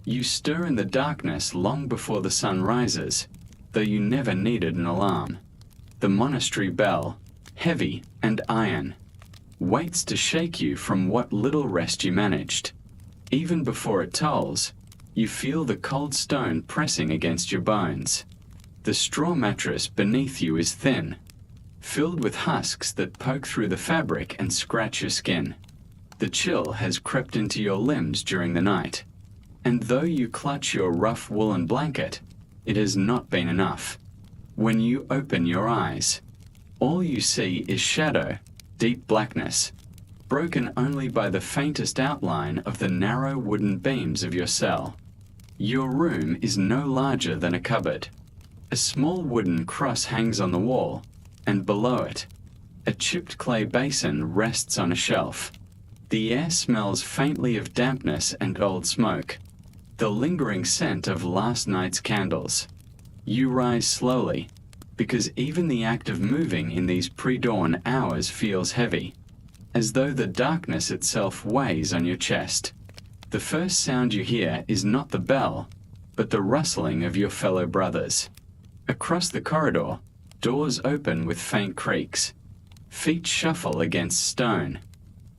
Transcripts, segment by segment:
You stir in the darkness long before the sun rises, though you never needed an alarm. The monastery bell, heavy and iron, waits to shake you from what little rest you managed. Even before it tolls, you feel the cold stone pressing against your bones. The straw mattress beneath you is thin, filled with husks that poke through the fabric and scratch your skin. The chill has crept into your limbs during the night, and though you clutch your rough woolen blanket, it has not been enough. When you open your eyes, all you see is shadow, deep blackness, broken only by the faintest outline of the narrow wooden beams of your cell. Your room is no larger than a cupboard. A small wooden cross hangs on the wall, and below it, a chipped clay basin rests on a shelf. The air smells faintly of dampness and old smoke, the lingering scent of last night's candles. You rise slowly, because even the act of moving in these pre-dawn hours feels heavy, as though the darkness itself weighs on your chest. The first sound you hear is not the bell, but the rustling of your fellow brothers. Across the corridor, doors open with faint creaks, feet shuffle against stone,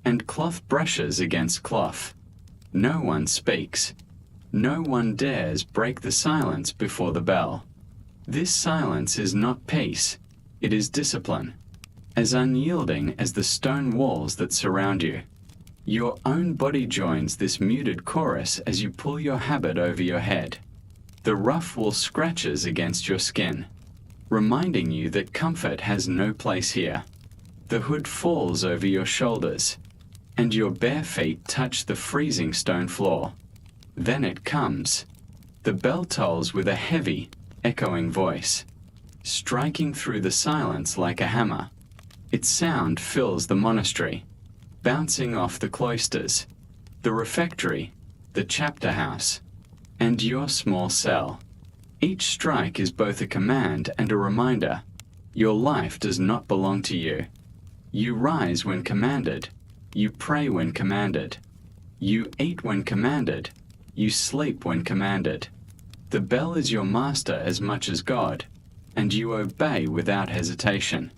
and cloth brushes against cloth. No one speaks. No one dares break the silence before the bell. This silence is not peace, it is discipline, as unyielding as the stone walls that surround you. Your own body joins this muted chorus as you pull your habit over your head. The rough wool scratches against your skin, reminding you that comfort has no place here. The hood falls over your shoulders, and your bare feet touch the freezing stone floor. Then it comes. The bell tolls with a heavy, echoing voice, striking through the silence like a hammer. Its sound fills the monastery, bouncing off the cloisters, the refectory, the chapter house, and your small cell. Each strike is both a command and a reminder. Your life does not belong to you. You rise when commanded. You pray when commanded. You eat when commanded. You sleep when commanded. The bell is your master as much as God, and you obey without hesitation.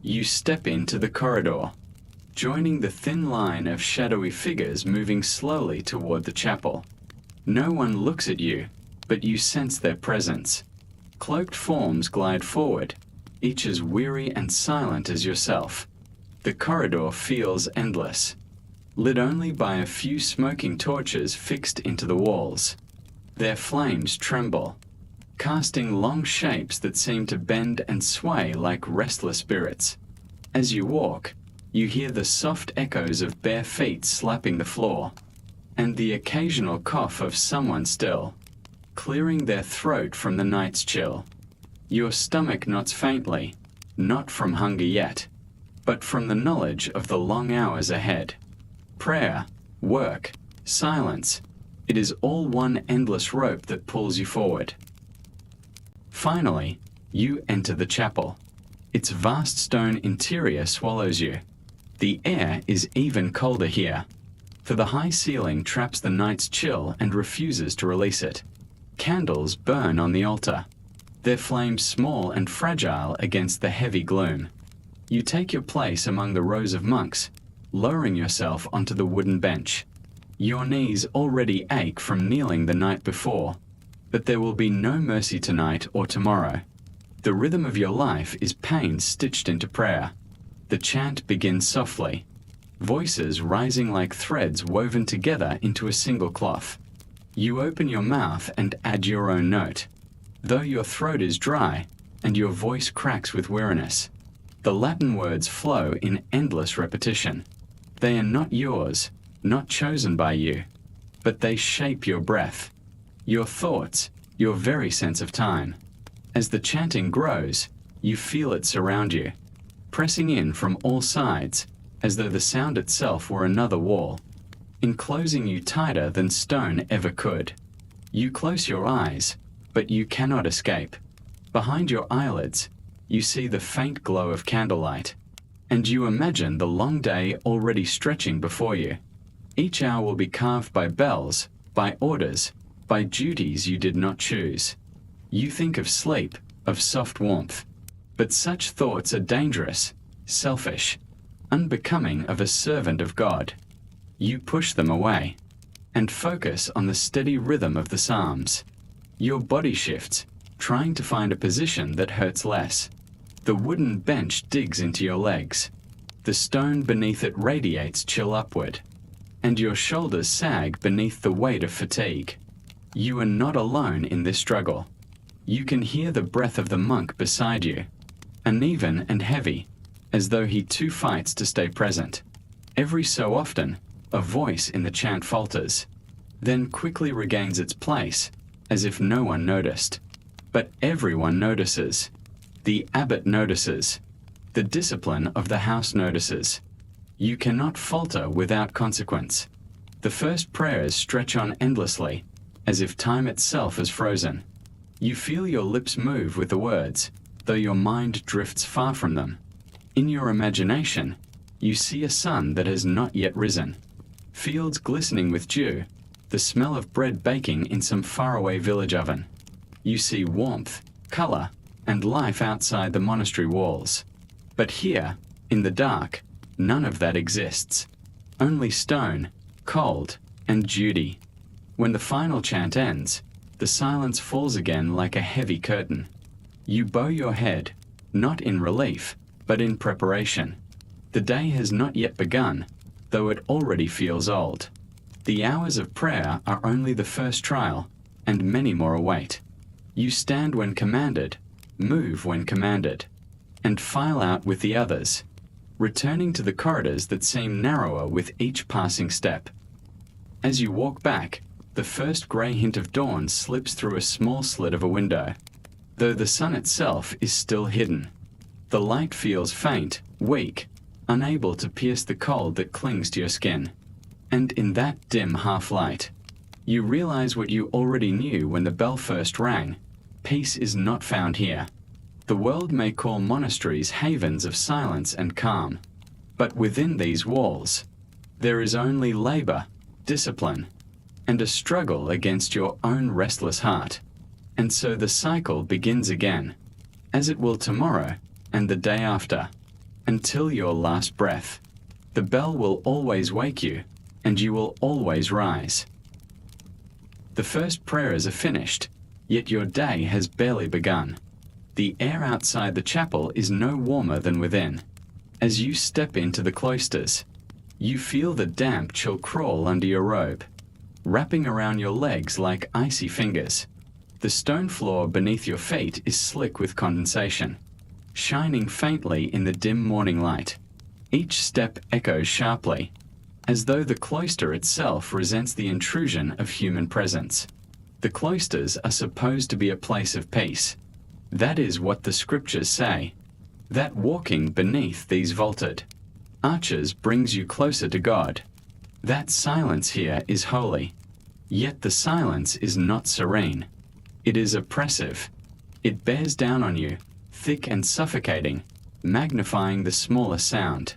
You step into the corridor, joining the thin line of shadowy figures moving slowly toward the chapel. No one looks at you, but you sense their presence. Cloaked forms glide forward, each as weary and silent as yourself. The corridor feels endless, lit only by a few smoking torches fixed into the walls. Their flames tremble, casting long shapes that seem to bend and sway like restless spirits. As you walk, you hear the soft echoes of bare feet slapping the floor, and the occasional cough of someone still, clearing their throat from the night's chill. Your stomach knots faintly, not from hunger yet, but from the knowledge of the long hours ahead. Prayer, work, silence, it is all one endless rope that pulls you forward. Finally, you enter the chapel. Its vast stone interior swallows you. The air is even colder here, for the high ceiling traps the night's chill and refuses to release it. Candles burn on the altar, their flames small and fragile against the heavy gloom. You take your place among the rows of monks, lowering yourself onto the wooden bench. Your knees already ache from kneeling the night before, but there will be no mercy tonight or tomorrow. The rhythm of your life is pain stitched into prayer. The chant begins softly, voices rising like threads woven together into a single cloth. You open your mouth and add your own note, though your throat is dry and your voice cracks with weariness. The Latin words flow in endless repetition. They are not yours, not chosen by you, but they shape your breath, your thoughts, your very sense of time. As the chanting grows, you feel it surround you, pressing in from all sides, as though the sound itself were another wall, enclosing you tighter than stone ever could. You close your eyes, but you cannot escape. Behind your eyelids, you see the faint glow of candlelight, and you imagine the long day already stretching before you. Each hour will be carved by bells, by orders, by duties you did not choose. You think of sleep, of soft warmth. But such thoughts are dangerous, selfish, unbecoming of a servant of God. You push them away and focus on the steady rhythm of the Psalms. Your body shifts, trying to find a position that hurts less. The wooden bench digs into your legs. The stone beneath it radiates chill upward, and your shoulders sag beneath the weight of fatigue. You are not alone in this struggle. You can hear the breath of the monk beside you, uneven and heavy, as though he too fights to stay present. Every so often, a voice in the chant falters, then quickly regains its place, as if no one noticed. But everyone notices. The abbot notices. The discipline of the house notices. You cannot falter without consequence. The first prayers stretch on endlessly, as if time itself is frozen. You feel your lips move with the words, though your mind drifts far from them. In your imagination, you see a sun that has not yet risen, fields glistening with dew, the smell of bread baking in some faraway village oven. You see warmth, color, and life outside the monastery walls. But here, in the dark, none of that exists. Only stone, cold, and duty. When the final chant ends, the silence falls again like a heavy curtain. You bow your head, not in relief, but in preparation. The day has not yet begun, though it already feels old. The hours of prayer are only the first trial, and many more await. You stand when commanded, move when commanded, and file out with the others, returning to the corridors that seem narrower with each passing step. As you walk back, the first grey hint of dawn slips through a small slit of a window, though the sun itself is still hidden. The light feels faint, weak, unable to pierce the cold that clings to your skin. And in that dim half-light, you realize what you already knew when the bell first rang. Peace is not found here. The world may call monasteries havens of silence and calm, but within these walls, there is only labor, discipline, and a struggle against your own restless heart. And so the cycle begins again, as it will tomorrow and the day after, until your last breath. The bell will always wake you, and you will always rise. The first prayers are finished, yet your day has barely begun. The air outside the chapel is no warmer than within. As you step into the cloisters, you feel the damp chill crawl under your robe, wrapping around your legs like icy fingers. The stone floor beneath your feet is slick with condensation, shining faintly in the dim morning light. Each step echoes sharply, as though the cloister itself resents the intrusion of human presence. The cloisters are supposed to be a place of peace. That is what the scriptures say. That walking beneath these vaulted arches brings you closer to God. That silence here is holy. Yet the silence is not serene. It is oppressive. It bears down on you, thick and suffocating, magnifying the smallest sound.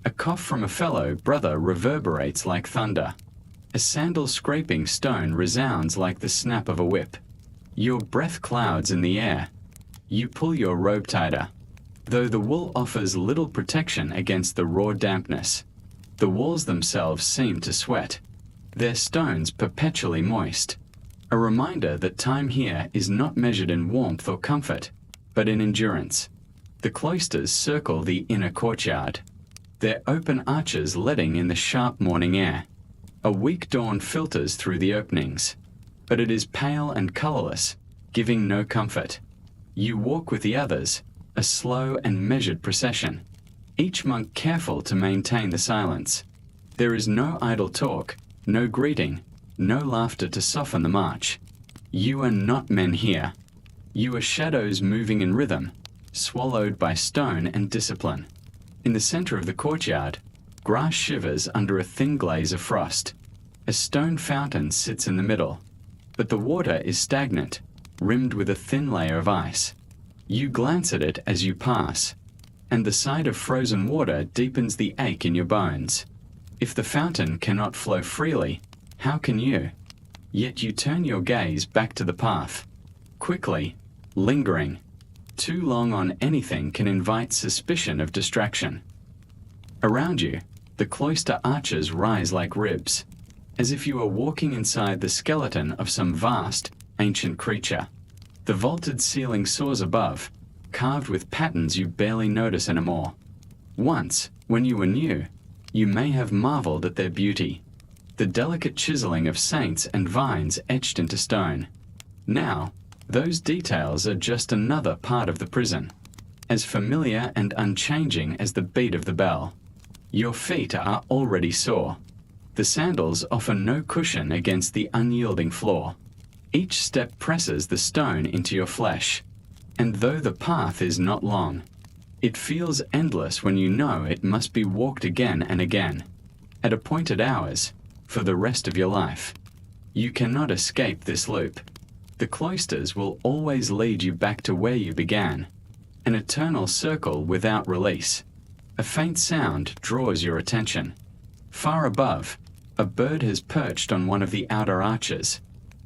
A cough from a fellow brother reverberates like thunder. A sandal scraping stone resounds like the snap of a whip. Your breath clouds in the air. You pull your robe tighter, though the wool offers little protection against the raw dampness. The walls themselves seem to sweat, their stones perpetually moist, a reminder that time here is not measured in warmth or comfort, but in endurance. The cloisters circle the inner courtyard, their open arches letting in the sharp morning air. A weak dawn filters through the openings, but it is pale and colorless, giving no comfort. You walk with the others, a slow and measured procession, each monk careful to maintain the silence. There is no idle talk, no greeting, no laughter to soften the march. You are not men here. You are shadows moving in rhythm, swallowed by stone and discipline. In the center of the courtyard, grass shivers under a thin glaze of frost. A stone fountain sits in the middle, but the water is stagnant, rimmed with a thin layer of ice. You glance at it as you pass, and the sight of frozen water deepens the ache in your bones. If the fountain cannot flow freely, how can you? Yet you turn your gaze back to the path. Quickly, lingering. Too long on anything can invite suspicion of distraction. Around you, the cloister arches rise like ribs, as if you are walking inside the skeleton of some vast, ancient creature. The vaulted ceiling soars above, carved with patterns you barely notice anymore. Once, when you were new, you may have marveled at their beauty, the delicate chiseling of saints and vines etched into stone. Now, those details are just another part of the prison, as familiar and unchanging as the beat of the bell. Your feet are already sore. The sandals offer no cushion against the unyielding floor. Each step presses the stone into your flesh, and though the path is not long, it feels endless when you know it must be walked again and again, at appointed hours, for the rest of your life. You cannot escape this loop. The cloisters will always lead you back to where you began, an eternal circle without release. A faint sound draws your attention. Far above, a bird has perched on one of the outer arches,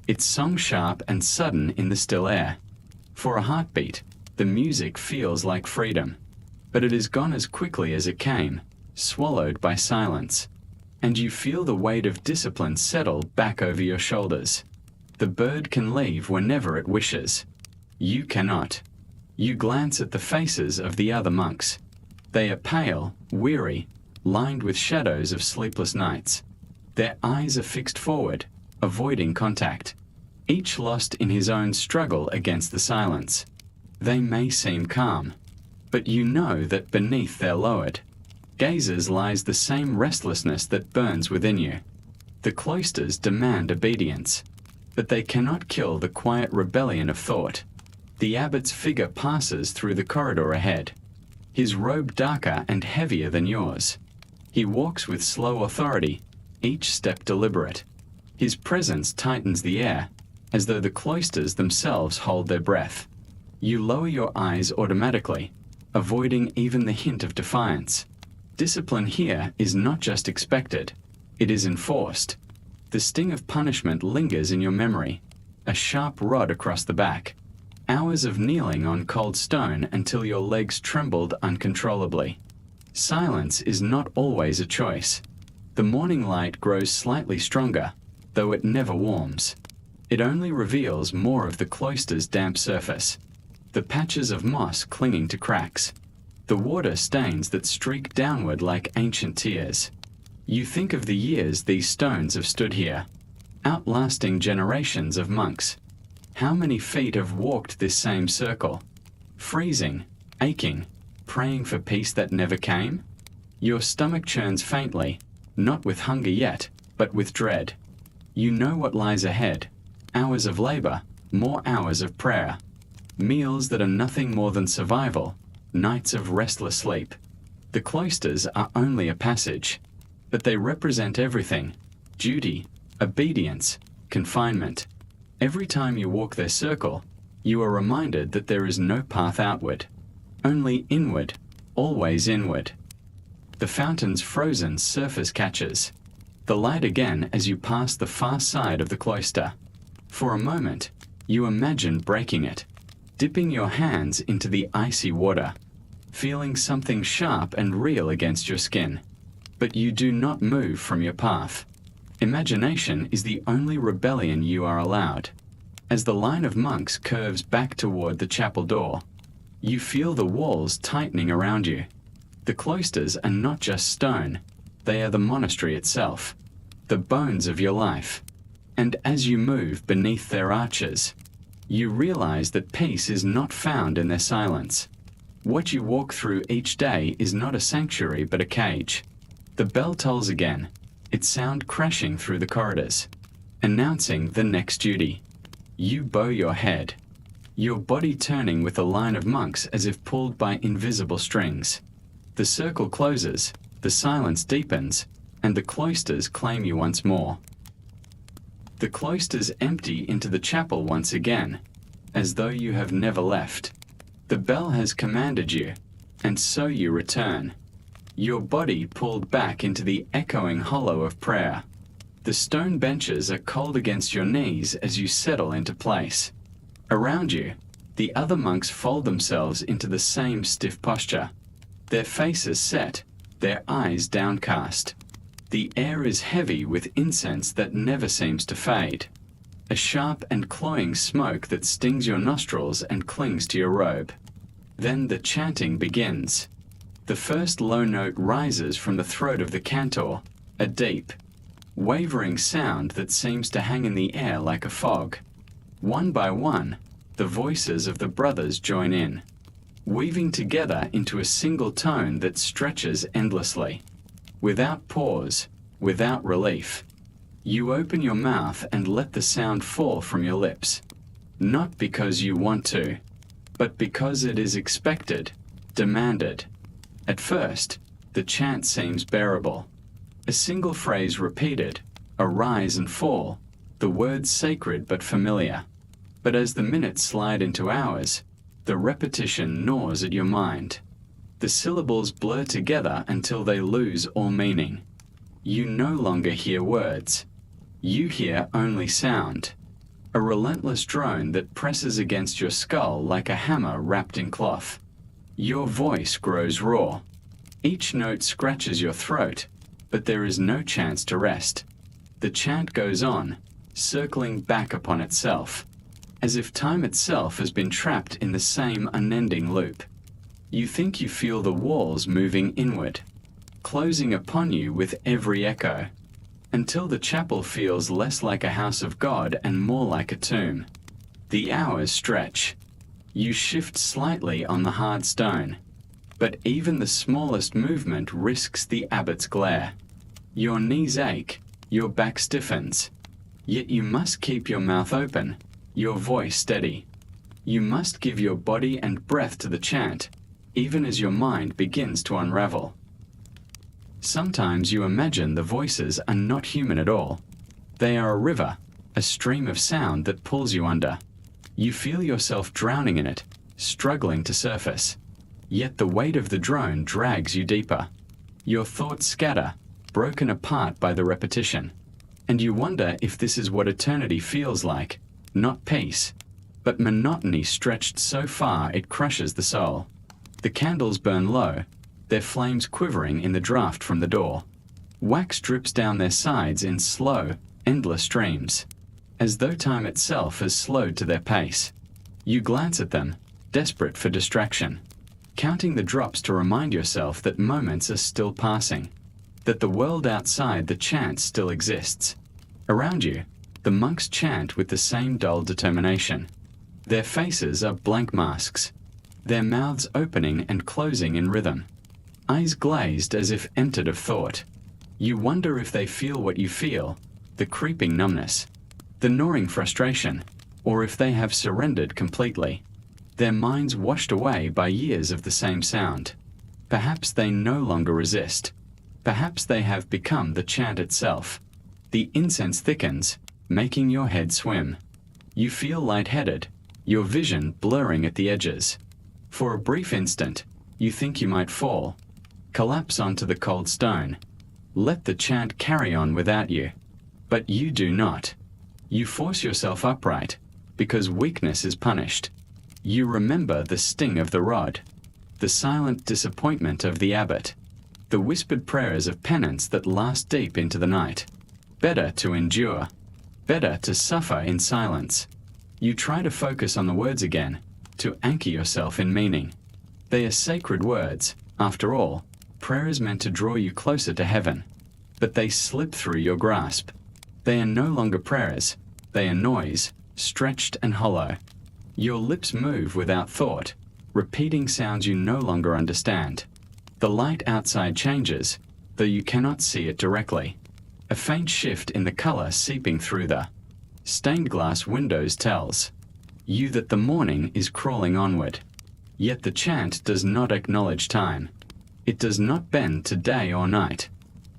its song sharp and sudden in the still air. For a heartbeat, the music feels like freedom, but it is gone as quickly as it came, swallowed by silence, and you feel the weight of discipline settle back over your shoulders. The bird can leave whenever it wishes. You cannot. You glance at the faces of the other monks. They are pale, weary, lined with shadows of sleepless nights. Their eyes are fixed forward, avoiding contact, each lost in his own struggle against the silence. They may seem calm, but you know that beneath their lowered gazes lies the same restlessness that burns within you. The cloisters demand obedience, but they cannot kill the quiet rebellion of thought. The abbot's figure passes through the corridor ahead, his robe darker and heavier than yours. He walks with slow authority, each step deliberate. His presence tightens the air, as though the cloisters themselves hold their breath. You lower your eyes automatically, avoiding even the hint of defiance. Discipline here is not just expected, it is enforced. The sting of punishment lingers in your memory, a sharp rod across the back. Hours of kneeling on cold stone until your legs trembled uncontrollably. Silence is not always a choice. The morning light grows slightly stronger, though it never warms. It only reveals more of the cloister's damp surface, the patches of moss clinging to cracks, the water stains that streak downward like ancient tears. You think of the years these stones have stood here, outlasting generations of monks. How many feet have walked this same circle, freezing, aching, praying for peace that never came? Your stomach churns faintly, not with hunger yet, but with dread. You know what lies ahead: hours of labor, more hours of prayer, meals that are nothing more than survival, nights of restless sleep. The cloisters are only a passage, but they represent everything: duty, obedience, confinement. Every time you walk their circle, you are reminded that there is no path outward, only inward, always inward. The fountain's frozen surface catches the light again as you pass the far side of the cloister. For a moment, you imagine breaking it, dipping your hands into the icy water, feeling something sharp and real against your skin. But you do not move from your path. Imagination is the only rebellion you are allowed. As the line of monks curves back toward the chapel door, you feel the walls tightening around you. The cloisters are not just stone, they are the monastery itself, the bones of your life. And as you move beneath their arches, you realize that peace is not found in their silence. What you walk through each day is not a sanctuary but a cage. The bell tolls again, its sound crashing through the corridors, announcing the next duty. You bow your head, your body turning with a line of monks as if pulled by invisible strings. The circle closes, the silence deepens, and the cloisters claim you once more. The cloisters empty into the chapel once again, as though you have never left. The bell has commanded you, and so you return, your body pulled back into the echoing hollow of prayer. The stone benches are cold against your knees as you settle into place. Around you, the other monks fold themselves into the same stiff posture, their faces set, their eyes downcast. The air is heavy with incense that never seems to fade, a sharp and cloying smoke that stings your nostrils and clings to your robe. Then the chanting begins. The first low note rises from the throat of the cantor, a deep, wavering sound that seems to hang in the air like a fog. One by one, the voices of the brothers join in, weaving together into a single tone that stretches endlessly, without pause, without relief. You open your mouth and let the sound fall from your lips, not because you want to, but because it is expected, demanded. At first, the chant seems bearable. A single phrase repeated, a rise and fall, the words sacred but familiar. But as the minutes slide into hours, the repetition gnaws at your mind. The syllables blur together until they lose all meaning. You no longer hear words. You hear only sound. A relentless drone that presses against your skull like a hammer wrapped in cloth. Your voice grows raw. Each note scratches your throat, but there is no chance to rest. The chant goes on, circling back upon itself, as if time itself has been trapped in the same unending loop. You think you feel the walls moving inward, closing upon you with every echo, until the chapel feels less like a house of God and more like a tomb. The hours stretch. You shift slightly on the hard stone, but even the smallest movement risks the abbot's glare. Your knees ache, your back stiffens, yet you must keep your mouth open, your voice steady. You must give your body and breath to the chant, even as your mind begins to unravel. Sometimes you imagine the voices are not human at all. They are a river, a stream of sound that pulls you under. You feel yourself drowning in it, struggling to surface. Yet the weight of the drone drags you deeper. Your thoughts scatter, broken apart by the repetition. And you wonder if this is what eternity feels like, not peace, but monotony stretched so far it crushes the soul. The candles burn low, their flames quivering in the draught from the door. Wax drips down their sides in slow, endless streams, as though time itself has slowed to their pace. You glance at them, desperate for distraction, counting the drops to remind yourself that moments are still passing, that the world outside the chant still exists. Around you, the monks chant with the same dull determination. Their faces are blank masks, their mouths opening and closing in rhythm, eyes glazed as if emptied of thought. You wonder if they feel what you feel, the creeping numbness, the gnawing frustration, or if they have surrendered completely, their minds washed away by years of the same sound. Perhaps they no longer resist. Perhaps they have become the chant itself. The incense thickens, making your head swim. You feel lightheaded, your vision blurring at the edges. For a brief instant, you think you might fall, collapse onto the cold stone, let the chant carry on without you. But you do not. You force yourself upright, because weakness is punished. You remember the sting of the rod, the silent disappointment of the abbot, the whispered prayers of penance that last deep into the night. Better to endure, better to suffer in silence. You try to focus on the words again, to anchor yourself in meaning. They are sacred words, after all. Prayer is meant to draw you closer to heaven, but they slip through your grasp. They are no longer prayers, they are noise, stretched and hollow. Your lips move without thought, repeating sounds you no longer understand. The light outside changes, though you cannot see it directly. A faint shift in the color seeping through the stained glass windows tells you that the morning is crawling onward. Yet the chant does not acknowledge time. It does not bend to day or night.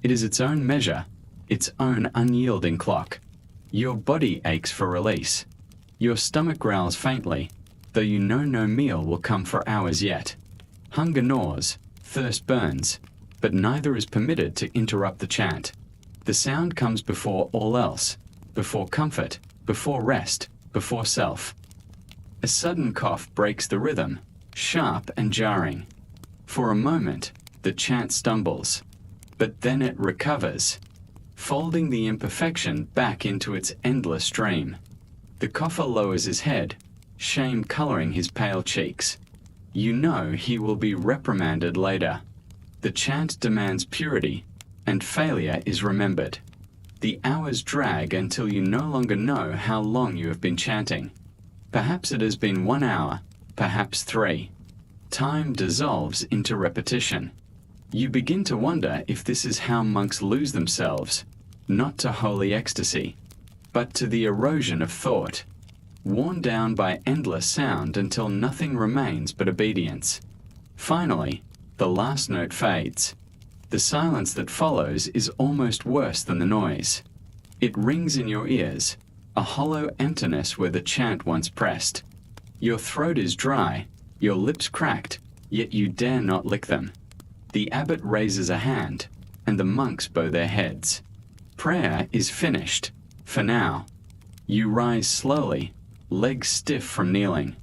It is its own measure, its own unyielding clock. Your body aches for release. Your stomach growls faintly, though you know no meal will come for hours yet. Hunger gnaws, thirst burns, but neither is permitted to interrupt the chant. The sound comes before all else, before comfort, before rest, before self. A sudden cough breaks the rhythm, sharp and jarring. For a moment, the chant stumbles, but then it recovers, folding the imperfection back into its endless stream. The cougher lowers his head, shame coloring his pale cheeks. You know he will be reprimanded later. The chant demands purity, and failure is remembered. The hours drag until you no longer know how long you have been chanting. Perhaps it has been 1 hour, perhaps 3. Time dissolves into repetition. You begin to wonder if this is how monks lose themselves, not to holy ecstasy, but to the erosion of thought, worn down by endless sound until nothing remains but obedience. Finally, the last note fades. The silence that follows is almost worse than the noise. It rings in your ears, a hollow emptiness where the chant once pressed. Your throat is dry, your lips cracked, yet you dare not lick them. The abbot raises a hand, and the monks bow their heads. Prayer is finished, for now. You rise slowly, legs stiff from kneeling.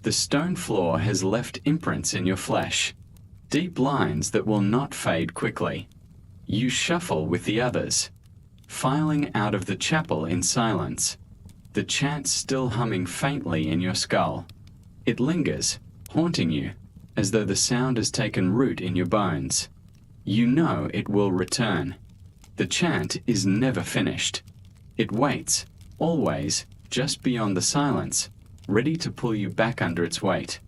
The stone floor has left imprints in your flesh, deep lines that will not fade quickly. You shuffle with the others, filing out of the chapel in silence, the chant still humming faintly in your skull. It lingers, haunting you, as though the sound has taken root in your bones. You know it will return. The chant is never finished. It waits, always, just beyond the silence, ready to pull you back under its weight.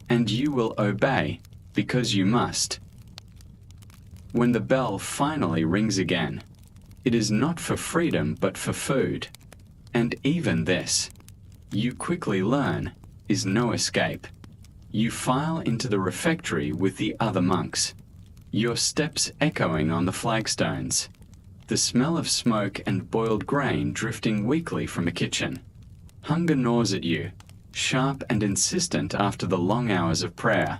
And you will obey, because you must. When the bell finally rings again, it is not for freedom but for food. And even this, you quickly learn, is no escape. You file into the refectory with the other monks, your steps echoing on the flagstones, the smell of smoke and boiled grain drifting weakly from a kitchen. Hunger gnaws at you, sharp and insistent after the long hours of prayer.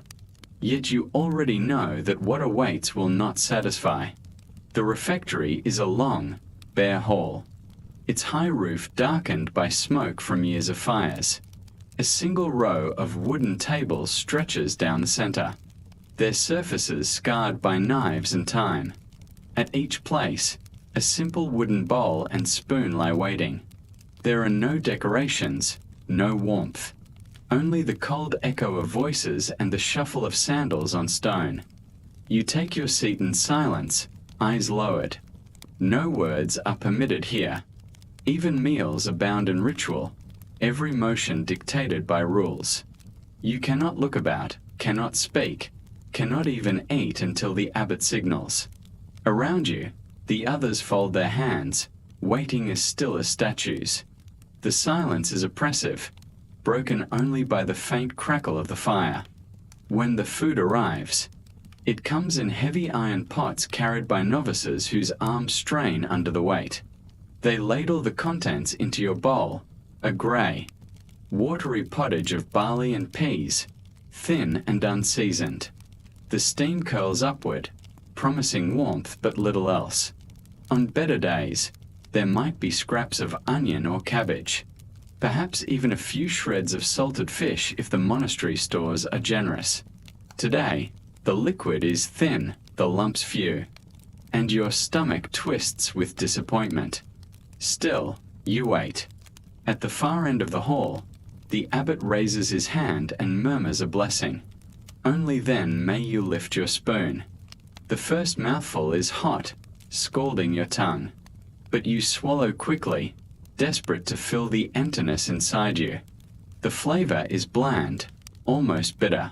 Yet you already know that what awaits will not satisfy. The refectory is a long, bare hall, its high roof darkened by smoke from years of fires. A single row of wooden tables stretches down the center, their surfaces scarred by knives and time. At each place, a simple wooden bowl and spoon lie waiting. There are no decorations, no warmth, only the cold echo of voices and the shuffle of sandals on stone. You take your seat in silence, eyes lowered. No words are permitted here. Even meals are bound in ritual, every motion dictated by rules. You cannot look about, cannot speak, cannot even eat until the abbot signals. Around you, the others fold their hands, waiting as still as statues. The silence is oppressive, broken only by the faint crackle of the fire. When the food arrives, it comes in heavy iron pots carried by novices whose arms strain under the weight. They ladle the contents into your bowl, a grey, watery pottage of barley and peas, thin and unseasoned. The steam curls upward, promising warmth but little else. On better days, there might be scraps of onion or cabbage, perhaps even a few shreds of salted fish if the monastery stores are generous. Today, the liquid is thin, the lumps few, and your stomach twists with disappointment. Still, you wait. At the far end of the hall, the abbot raises his hand and murmurs a blessing. Only then may you lift your spoon. The first mouthful is hot, scalding your tongue, but you swallow quickly, desperate to fill the emptiness inside you. The flavor is bland, almost bitter.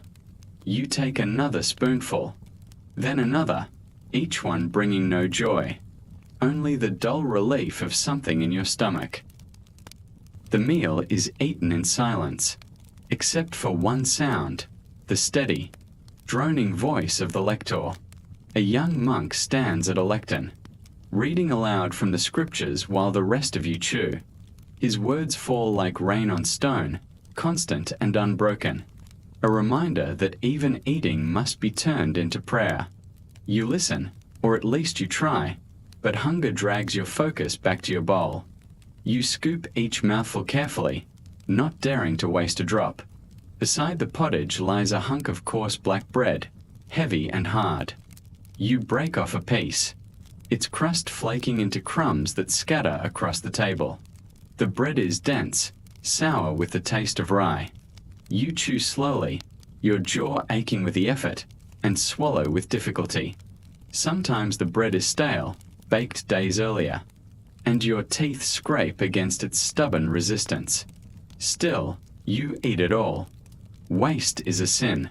You take another spoonful, then another, each one bringing no joy, only the dull relief of something in your stomach. The meal is eaten in silence, except for one sound, the steady, droning voice of the lector. A young monk stands at a lectern, reading aloud from the scriptures while the rest of you chew. His words fall like rain on stone, constant and unbroken, a reminder that even eating must be turned into prayer. You listen, or at least you try, but hunger drags your focus back to your bowl. You scoop each mouthful carefully, not daring to waste a drop. Beside the pottage lies a hunk of coarse black bread, heavy and hard. You break off a piece, its crust flaking into crumbs that scatter across the table. The bread is dense, sour with the taste of rye. You chew slowly, your jaw aching with the effort, and swallow with difficulty. Sometimes the bread is stale, baked days earlier, and your teeth scrape against its stubborn resistance. Still, you eat it all. Waste is a sin.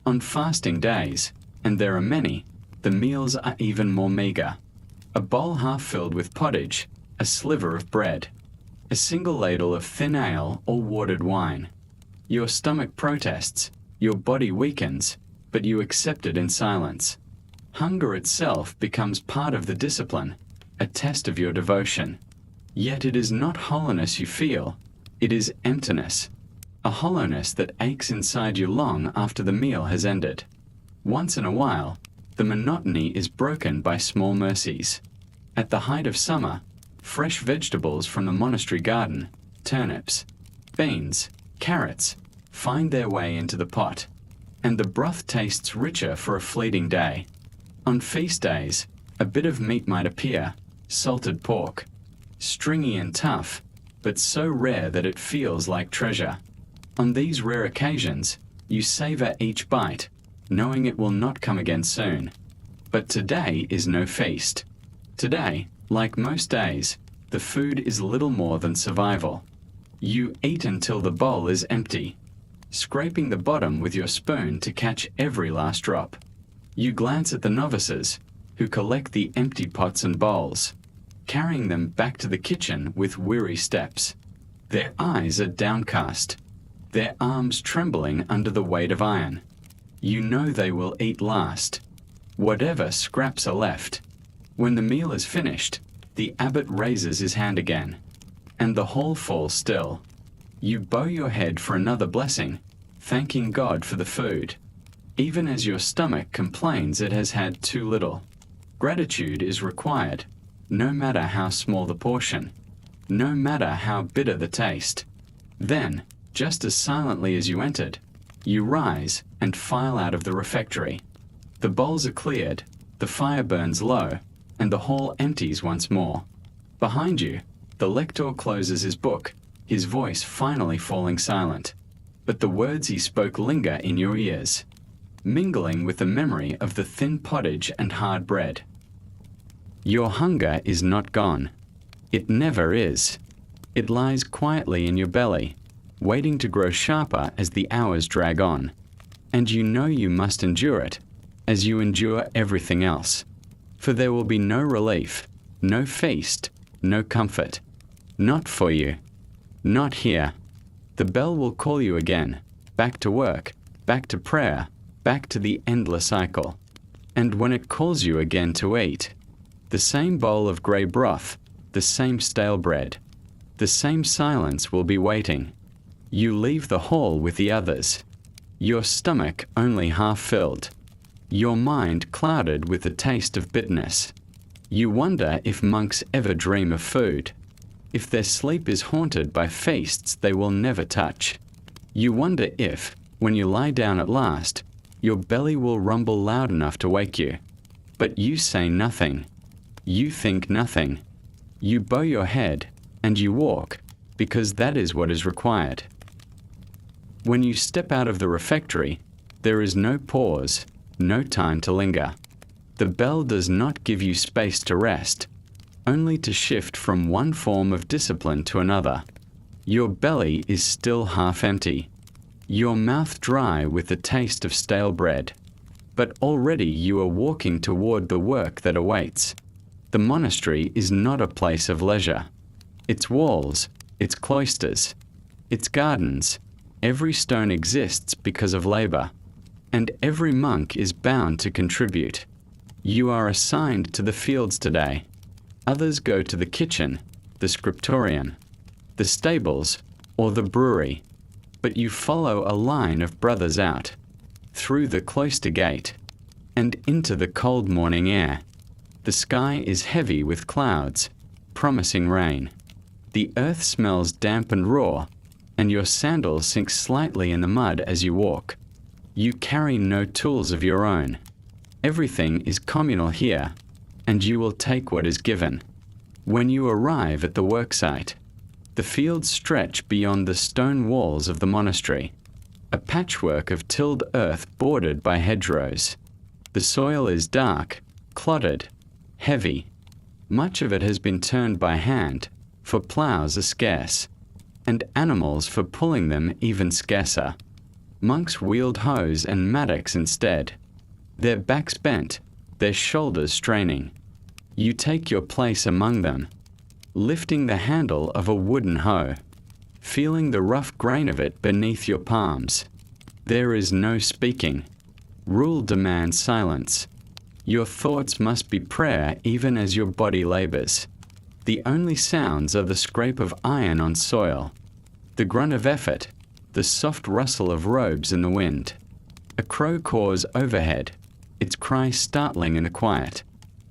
On fasting days, and there are many, the meals are even more meager. A bowl half filled with pottage, a sliver of bread, a single ladle of thin ale or watered wine. Your stomach protests, your body weakens, but you accept it in silence. Hunger itself becomes part of the discipline, a test of your devotion. Yet it is not hollowness you feel, it is emptiness, a hollowness that aches inside you long after the meal has ended. Once in a while, the monotony is broken by small mercies. At the height of summer, fresh vegetables from the monastery garden, turnips, beans, carrots, find their way into the pot, and the broth tastes richer for a fleeting day. On feast days, a bit of meat might appear, salted pork, stringy and tough, but so rare that it feels like treasure. On these rare occasions, you savor each bite, knowing it will not come again soon. But today is no feast. Today, like most days, the food is little more than survival. You eat until the bowl is empty, scraping the bottom with your spoon to catch every last drop. You glance at the novices, who collect the empty pots and bowls, carrying them back to the kitchen with weary steps. Their eyes are downcast, their arms trembling under the weight of iron. You know they will eat last, whatever scraps are left. When the meal is finished, the abbot raises his hand again, and the hall falls still. You bow your head for another blessing, thanking God for the food, even as your stomach complains it has had too little. Gratitude is required, no matter how small the portion, no matter how bitter the taste. Then, just as silently as you entered, you rise and file out of the refectory. The bowls are cleared, the fire burns low, and the hall empties once more. Behind you, the lector closes his book, his voice finally falling silent. But the words he spoke linger in your ears, mingling with the memory of the thin pottage and hard bread. Your hunger is not gone. It never is. It lies quietly in your belly, waiting to grow sharper as the hours drag on. And you know you must endure it, as you endure everything else. For there will be no relief, no feast, no comfort. Not for you. Not here. The bell will call you again, back to work, back to prayer, back to the endless cycle. And when it calls you again to eat, the same bowl of grey broth, the same stale bread, the same silence will be waiting. You leave the hall with the others, your stomach only half filled, your mind clouded with the taste of bitterness. You wonder if monks ever dream of food, if their sleep is haunted by feasts they will never touch. You wonder if, when you lie down at last, your belly will rumble loud enough to wake you. But you say nothing. You think nothing. You bow your head, and you walk, because that is what is required. When you step out of the refectory, there is no pause, no time to linger. The bell does not give you space to rest, only to shift from one form of discipline to another. Your belly is still half empty, your mouth dry with the taste of stale bread. But already you are walking toward the work that awaits. The monastery is not a place of leisure. Its walls, its cloisters, its gardens, every stone exists because of labor, and every monk is bound to contribute. You are assigned to the fields today. Others go to the kitchen, the scriptorium, the stables, or the brewery, but you follow a line of brothers out, through the cloister gate, and into the cold morning air. The sky is heavy with clouds, promising rain. The earth smells damp and raw, and your sandals sink slightly in the mud as you walk. You carry no tools of your own. Everything is communal here, and you will take what is given. When you arrive at the worksite, the fields stretch beyond the stone walls of the monastery, a patchwork of tilled earth bordered by hedgerows. The soil is dark, clotted, heavy. Much of it has been turned by hand, for ploughs are scarce, and animals for pulling them even scarcer. Monks wield hoes and mattocks instead, their backs bent, their shoulders straining. You take your place among them, lifting the handle of a wooden hoe, feeling the rough grain of it beneath your palms. There is no speaking. Rule demands silence. Your thoughts must be prayer even as your body labors. The only sounds are the scrape of iron on soil, the grunt of effort, the soft rustle of robes in the wind. A crow caws overhead, its cry startling in the quiet.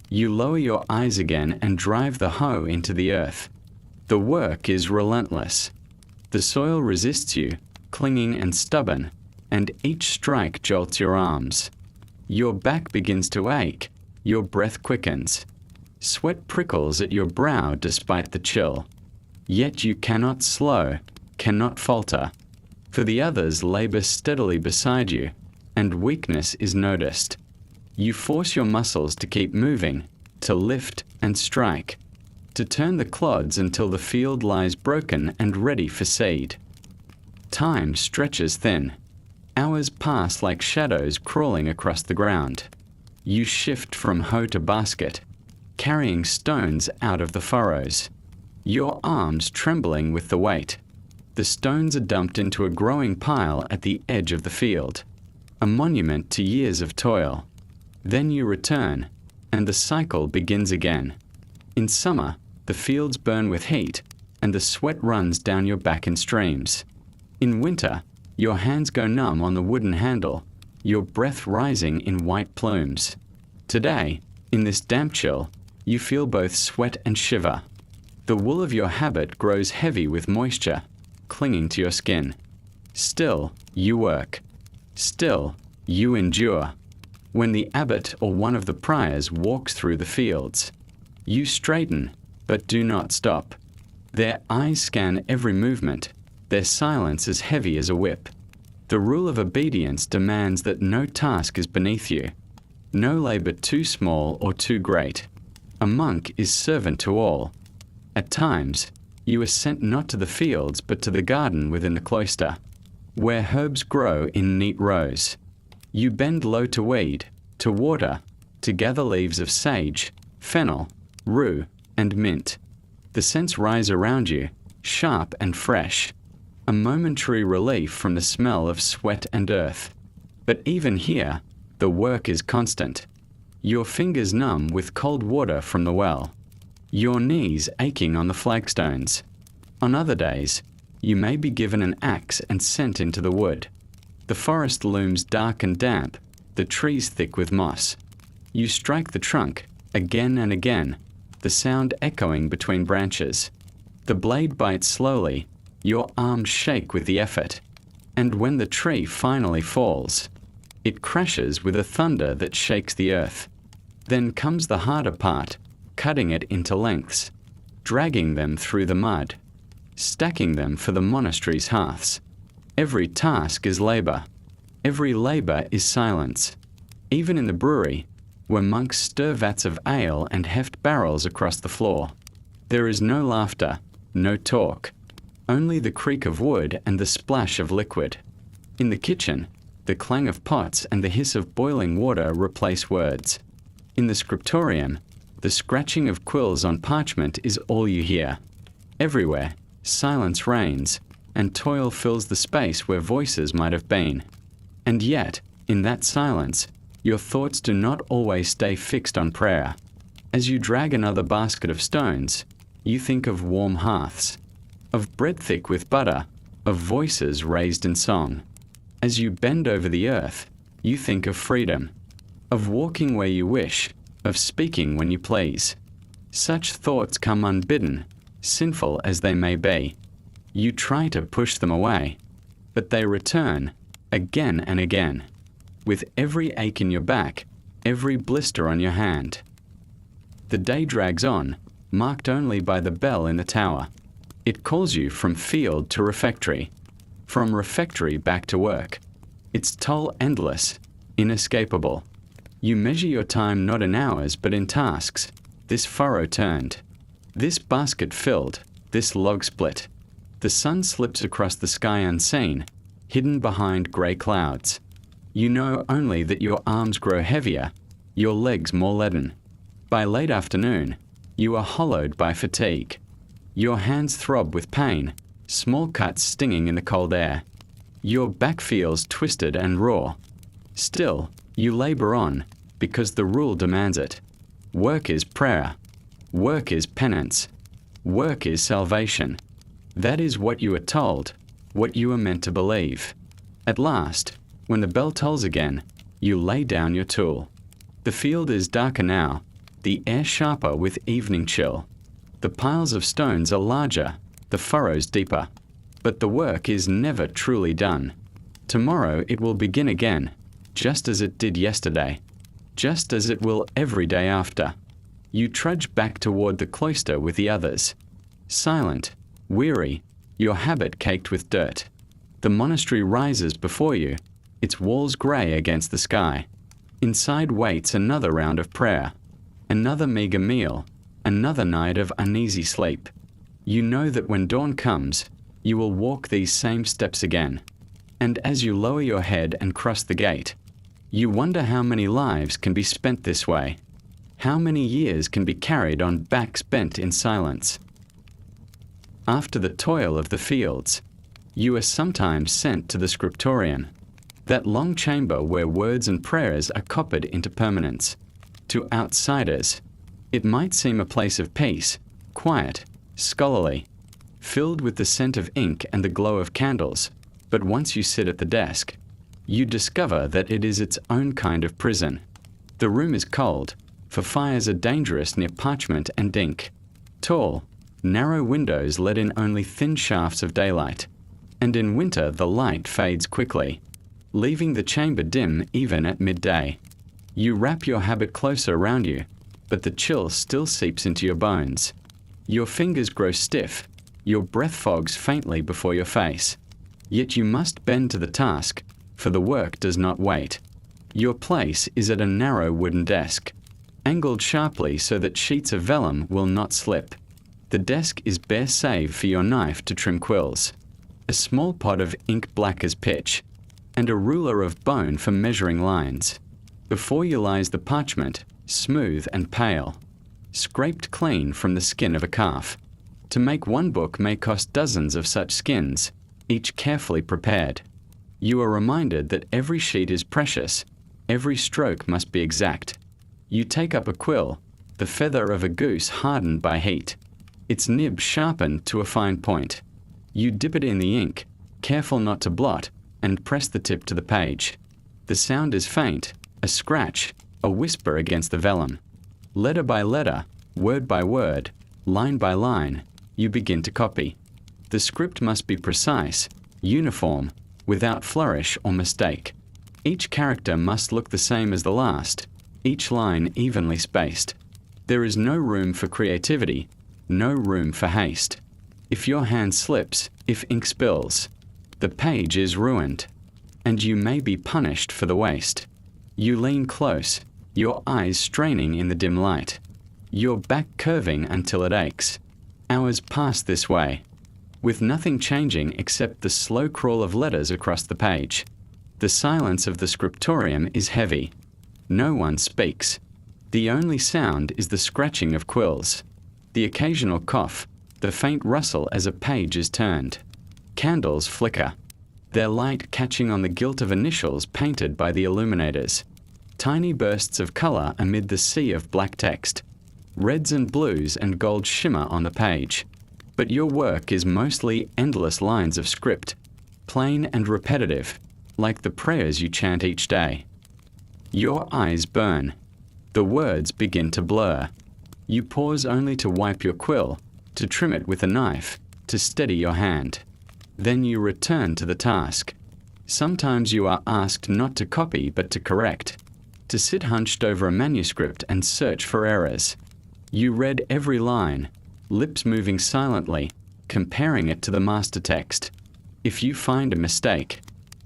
You lower your eyes again and drive the hoe into the earth. The work is relentless. The soil resists you, clinging and stubborn, and each strike jolts your arms. Your back begins to ache, your breath quickens. Sweat prickles at your brow despite the chill. Yet you cannot slow, cannot falter, for the others labor steadily beside you, and weakness is noticed. You force your muscles to keep moving, to lift and strike, to turn the clods until the field lies broken and ready for seed. Time stretches thin. Hours pass like shadows crawling across the ground. You shift from hoe to basket, carrying stones out of the furrows, your arms trembling with the weight. The stones are dumped into a growing pile at the edge of the field, a monument to years of toil. Then you return, and the cycle begins again. In summer, the fields burn with heat, and the sweat runs down your back in streams. In winter, your hands go numb on the wooden handle, your breath rising in white plumes. Today, in this damp chill, you feel both sweat and shiver. The wool of your habit grows heavy with moisture, clinging to your skin. Still, you work. Still, you endure. When the abbot or one of the priors walks through the fields, you straighten, but do not stop. Their eyes scan every movement, their silence as heavy as a whip. The rule of obedience demands that no task is beneath you, no labor too small or too great. A monk is servant to all. At times, you are sent not to the fields but to the garden within the cloister, where herbs grow in neat rows. You bend low to weed, to water, to gather leaves of sage, fennel, rue, and mint. The scents rise around you, sharp and fresh, a momentary relief from the smell of sweat and earth. But even here, the work is constant. Your fingers numb with cold water from the well, your knees aching on the flagstones. On other days, you may be given an axe and sent into the wood. The forest looms dark and damp, the trees thick with moss. You strike the trunk, again and again, the sound echoing between branches. The blade bites slowly, your arms shake with the effort, and when the tree finally falls, it crashes with a thunder that shakes the earth. Then comes the harder part, cutting it into lengths, dragging them through the mud, stacking them for the monastery's hearths. Every task is labor. Every labor is silence. Even in the brewery, where monks stir vats of ale and heft barrels across the floor, there is no laughter, no talk, only the creak of wood and the splash of liquid. In the kitchen, the clang of pots and the hiss of boiling water replace words. In the scriptorium, the scratching of quills on parchment is all you hear. Everywhere, silence reigns, and toil fills the space where voices might have been. And yet, in that silence, your thoughts do not always stay fixed on prayer. As you drag another basket of stones, you think of warm hearths, of bread thick with butter, of voices raised in song. As you bend over the earth, you think of freedom, of walking where you wish, of speaking when you please. Such thoughts come unbidden, sinful as they may be. You try to push them away, but they return again and again, with every ache in your back, every blister on your hand. The day drags on, marked only by the bell in the tower. It calls you from field to refectory, from refectory back to work. Its toll endless, inescapable. You measure your time not in hours but in tasks. This furrow turned, this basket filled, this log split. The sun slips across the sky unseen, hidden behind grey clouds. You know only that your arms grow heavier, your legs more leaden. By late afternoon, you are hollowed by fatigue. Your hands throb with pain, small cuts stinging in the cold air. Your back feels twisted and raw. Still, you labour on, because the rule demands it. Work is prayer. Work is penance. Work is salvation. That is what you are told, what you are meant to believe. At last, when the bell tolls again, you lay down your tool. The field is darker now, the air sharper with evening chill. The piles of stones are larger, the furrows deeper. But the work is never truly done. Tomorrow it will begin again, just as it did yesterday, just as it will every day after. You trudge back toward the cloister with the others, silent, weary, your habit caked with dirt. The monastery rises before you, its walls grey against the sky. Inside waits another round of prayer, another meagre meal, another night of uneasy sleep. You know that when dawn comes, you will walk these same steps again. And as you lower your head and cross the gate, you wonder how many lives can be spent this way, how many years can be carried on backs bent in silence. After the toil of the fields, you are sometimes sent to the scriptorium, that long chamber where words and prayers are coppered into permanence. To outsiders, it might seem a place of peace, quiet, scholarly, filled with the scent of ink and the glow of candles, but once you sit at the desk, you discover that it is its own kind of prison. The room is cold, for fires are dangerous near parchment and ink. Tall, narrow windows let in only thin shafts of daylight, and in winter the light fades quickly, leaving the chamber dim even at midday. You wrap your habit closer around you, but the chill still seeps into your bones. Your fingers grow stiff, your breath fogs faintly before your face. Yet you must bend to the task, for the work does not wait. Your place is at a narrow wooden desk, angled sharply so that sheets of vellum will not slip. The desk is bare save for your knife to trim quills, a small pot of ink black as pitch, and a ruler of bone for measuring lines. Before you lies the parchment, smooth and pale, scraped clean from the skin of a calf. To make one book may cost dozens of such skins, each carefully prepared. You are reminded that every sheet is precious, every stroke must be exact. You take up a quill, the feather of a goose hardened by heat, its nib sharpened to a fine point. You dip it in the ink, careful not to blot, and press the tip to the page. The sound is faint, a scratch, a whisper against the vellum. Letter by letter, word by word, line by line, you begin to copy. The script must be precise, uniform, without flourish or mistake. Each character must look the same as the last, each line evenly spaced. There is no room for creativity, no room for haste. If your hand slips, if ink spills, the page is ruined, and you may be punished for the waste. You lean close, your eyes straining in the dim light, your back curving until it aches. Hours pass this way, with nothing changing except the slow crawl of letters across the page. The silence of the scriptorium is heavy. No one speaks. The only sound is the scratching of quills, the occasional cough, the faint rustle as a page is turned. Candles flicker, their light catching on the gilt of initials painted by the illuminators. Tiny bursts of color amid the sea of black text. Reds and blues and gold shimmer on the page. But your work is mostly endless lines of script, plain and repetitive, like the prayers you chant each day. Your eyes burn. The words begin to blur. You pause only to wipe your quill, to trim it with a knife, to steady your hand. Then you return to the task. Sometimes you are asked not to copy but to correct, to sit hunched over a manuscript and search for errors. You read every line, lips moving silently, comparing it to the master text. If you find a mistake,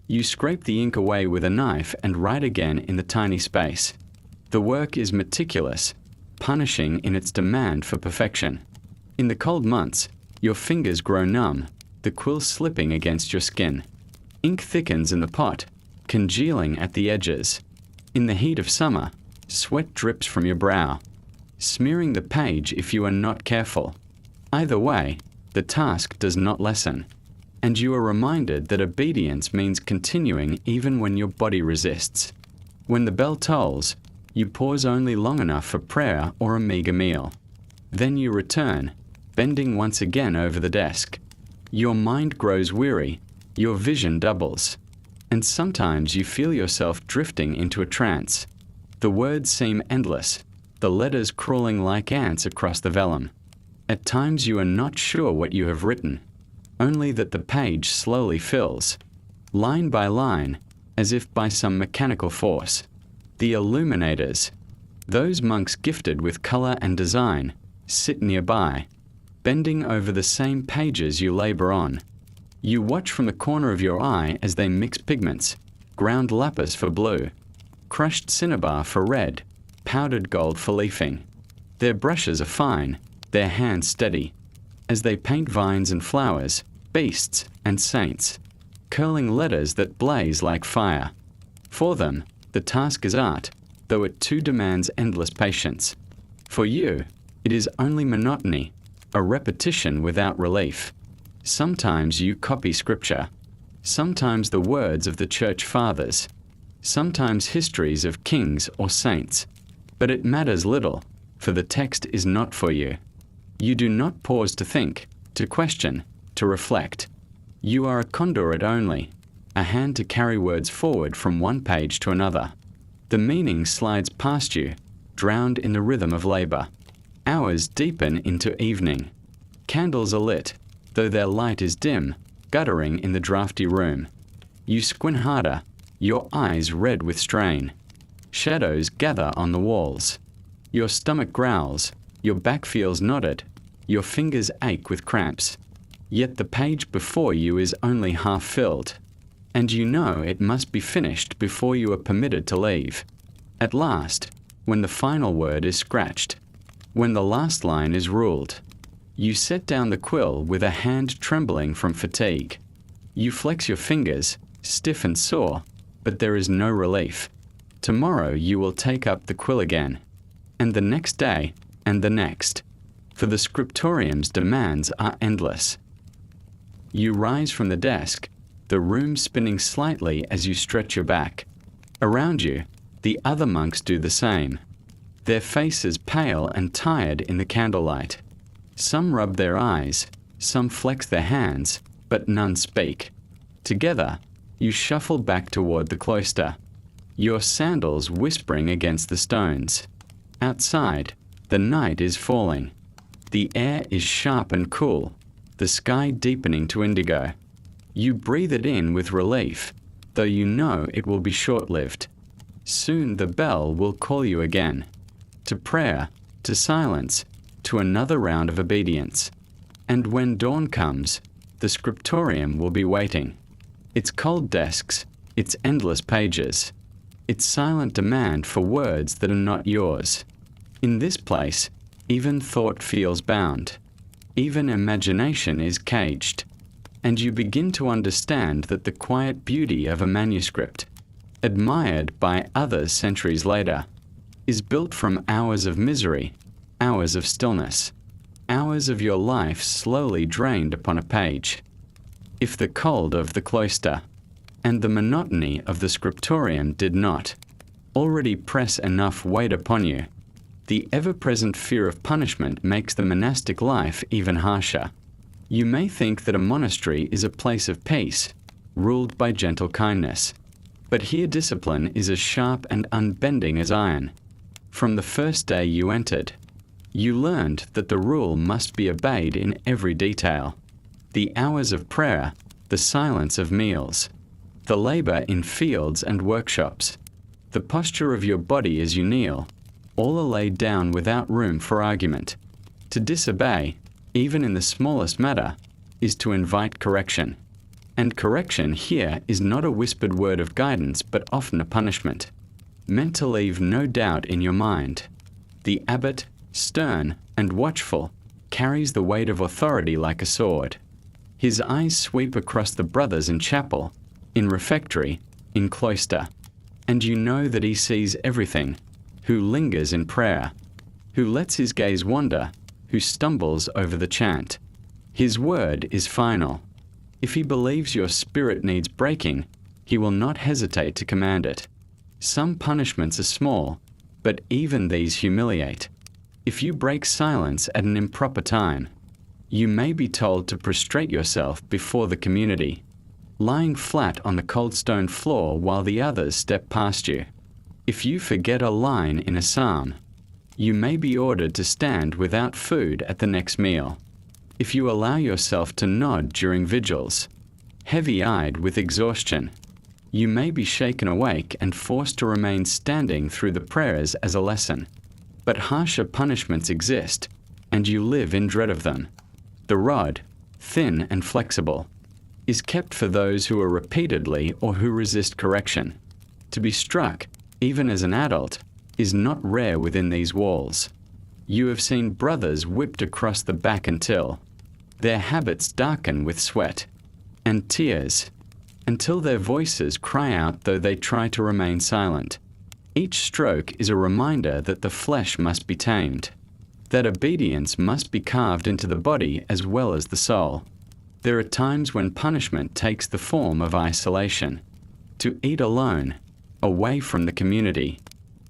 you scrape the ink away with a knife and write again in the tiny space. The work is meticulous, punishing in its demand for perfection. In the cold months, your fingers grow numb, the quill slipping against your skin. Ink thickens in the pot, congealing at the edges. In the heat of summer, sweat drips from your brow, smearing the page if you are not careful. Either way, the task does not lessen, and you are reminded that obedience means continuing even when your body resists. When the bell tolls, you pause only long enough for prayer or a meager meal. Then you return, bending once again over the desk. Your mind grows weary, your vision doubles, and sometimes you feel yourself drifting into a trance. The words seem endless, the letters crawling like ants across the vellum. At times you are not sure what you have written, only that the page slowly fills, line by line, as if by some mechanical force. The illuminators, those monks gifted with color and design, sit nearby, bending over the same pages you labor on. You watch from the corner of your eye as they mix pigments, ground lapis for blue, crushed cinnabar for red, powdered gold for leafing. Their brushes are fine, their hands steady, as they paint vines and flowers, beasts and saints, curling letters that blaze like fire. For them, the task is art, though it too demands endless patience. For you, it is only monotony, a repetition without relief. Sometimes you copy scripture, sometimes the words of the church fathers, sometimes histories of kings or saints. But it matters little, for the text is not for you. You do not pause to think, to question, to reflect. You are a conduit only, a hand to carry words forward from one page to another. The meaning slides past you, drowned in the rhythm of labor. Hours deepen into evening. Candles are lit, though their light is dim, guttering in the drafty room. You squint harder, your eyes red with strain. Shadows gather on the walls. Your stomach growls, your back feels knotted, your fingers ache with cramps. Yet the page before you is only half filled, and you know it must be finished before you are permitted to leave. At last, when the final word is scratched, when the last line is ruled, you set down the quill with a hand trembling from fatigue. You flex your fingers, stiff and sore, but there is no relief. Tomorrow you will take up the quill again, and the next day, and the next, for the scriptorium's demands are endless. You rise from the desk, the room spinning slightly as you stretch your back. Around you, the other monks do the same, their faces pale and tired in the candlelight. Some rub their eyes, some flex their hands, but none speak. Together, you shuffle back toward the cloister, your sandals whispering against the stones. Outside, the night is falling. The air is sharp and cool, the sky deepening to indigo. You breathe it in with relief, though you know it will be short-lived. Soon the bell will call you again, to prayer, to silence, to another round of obedience. And when dawn comes, the scriptorium will be waiting. Its cold desks, its endless pages, its silent demand for words that are not yours. In this place, even thought feels bound. Even imagination is caged. And you begin to understand that the quiet beauty of a manuscript, admired by others centuries later, is built from hours of misery, hours of stillness, hours of your life slowly drained upon a page. If the cold of the cloister and the monotony of the scriptorium did not already press enough weight upon you, the ever-present fear of punishment makes the monastic life even harsher. You may think that a monastery is a place of peace, ruled by gentle kindness, but here discipline is as sharp and unbending as iron. From the first day you entered, you learned that the rule must be obeyed in every detail. The hours of prayer, the silence of meals, the labor in fields and workshops, the posture of your body as you kneel, all are laid down without room for argument. To disobey, even in the smallest matter, is to invite correction. And correction here is not a whispered word of guidance, but often a punishment, meant to leave no doubt in your mind. The abbot, stern and watchful, carries the weight of authority like a sword. His eyes sweep across the brothers in chapel, in refectory, in cloister, and you know that he sees everything, who lingers in prayer, who lets his gaze wander, who stumbles over the chant. His word is final. If he believes your spirit needs breaking, he will not hesitate to command it. Some punishments are small, but even these humiliate. If you break silence at an improper time, you may be told to prostrate yourself before the community, lying flat on the cold stone floor while the others step past you. If you forget a line in a psalm, you may be ordered to stand without food at the next meal. If you allow yourself to nod during vigils, heavy-eyed with exhaustion, you may be shaken awake and forced to remain standing through the prayers as a lesson. But harsher punishments exist, and you live in dread of them. The rod, thin and flexible, is kept for those who are repeatedly or who resist correction. To be struck, even as an adult, is not rare within these walls. You have seen brothers whipped across the back until their habits darken with sweat and tears, until their voices cry out though they try to remain silent. Each stroke is a reminder that the flesh must be tamed, that obedience must be carved into the body as well as the soul. There are times when punishment takes the form of isolation. To eat alone, away from the community,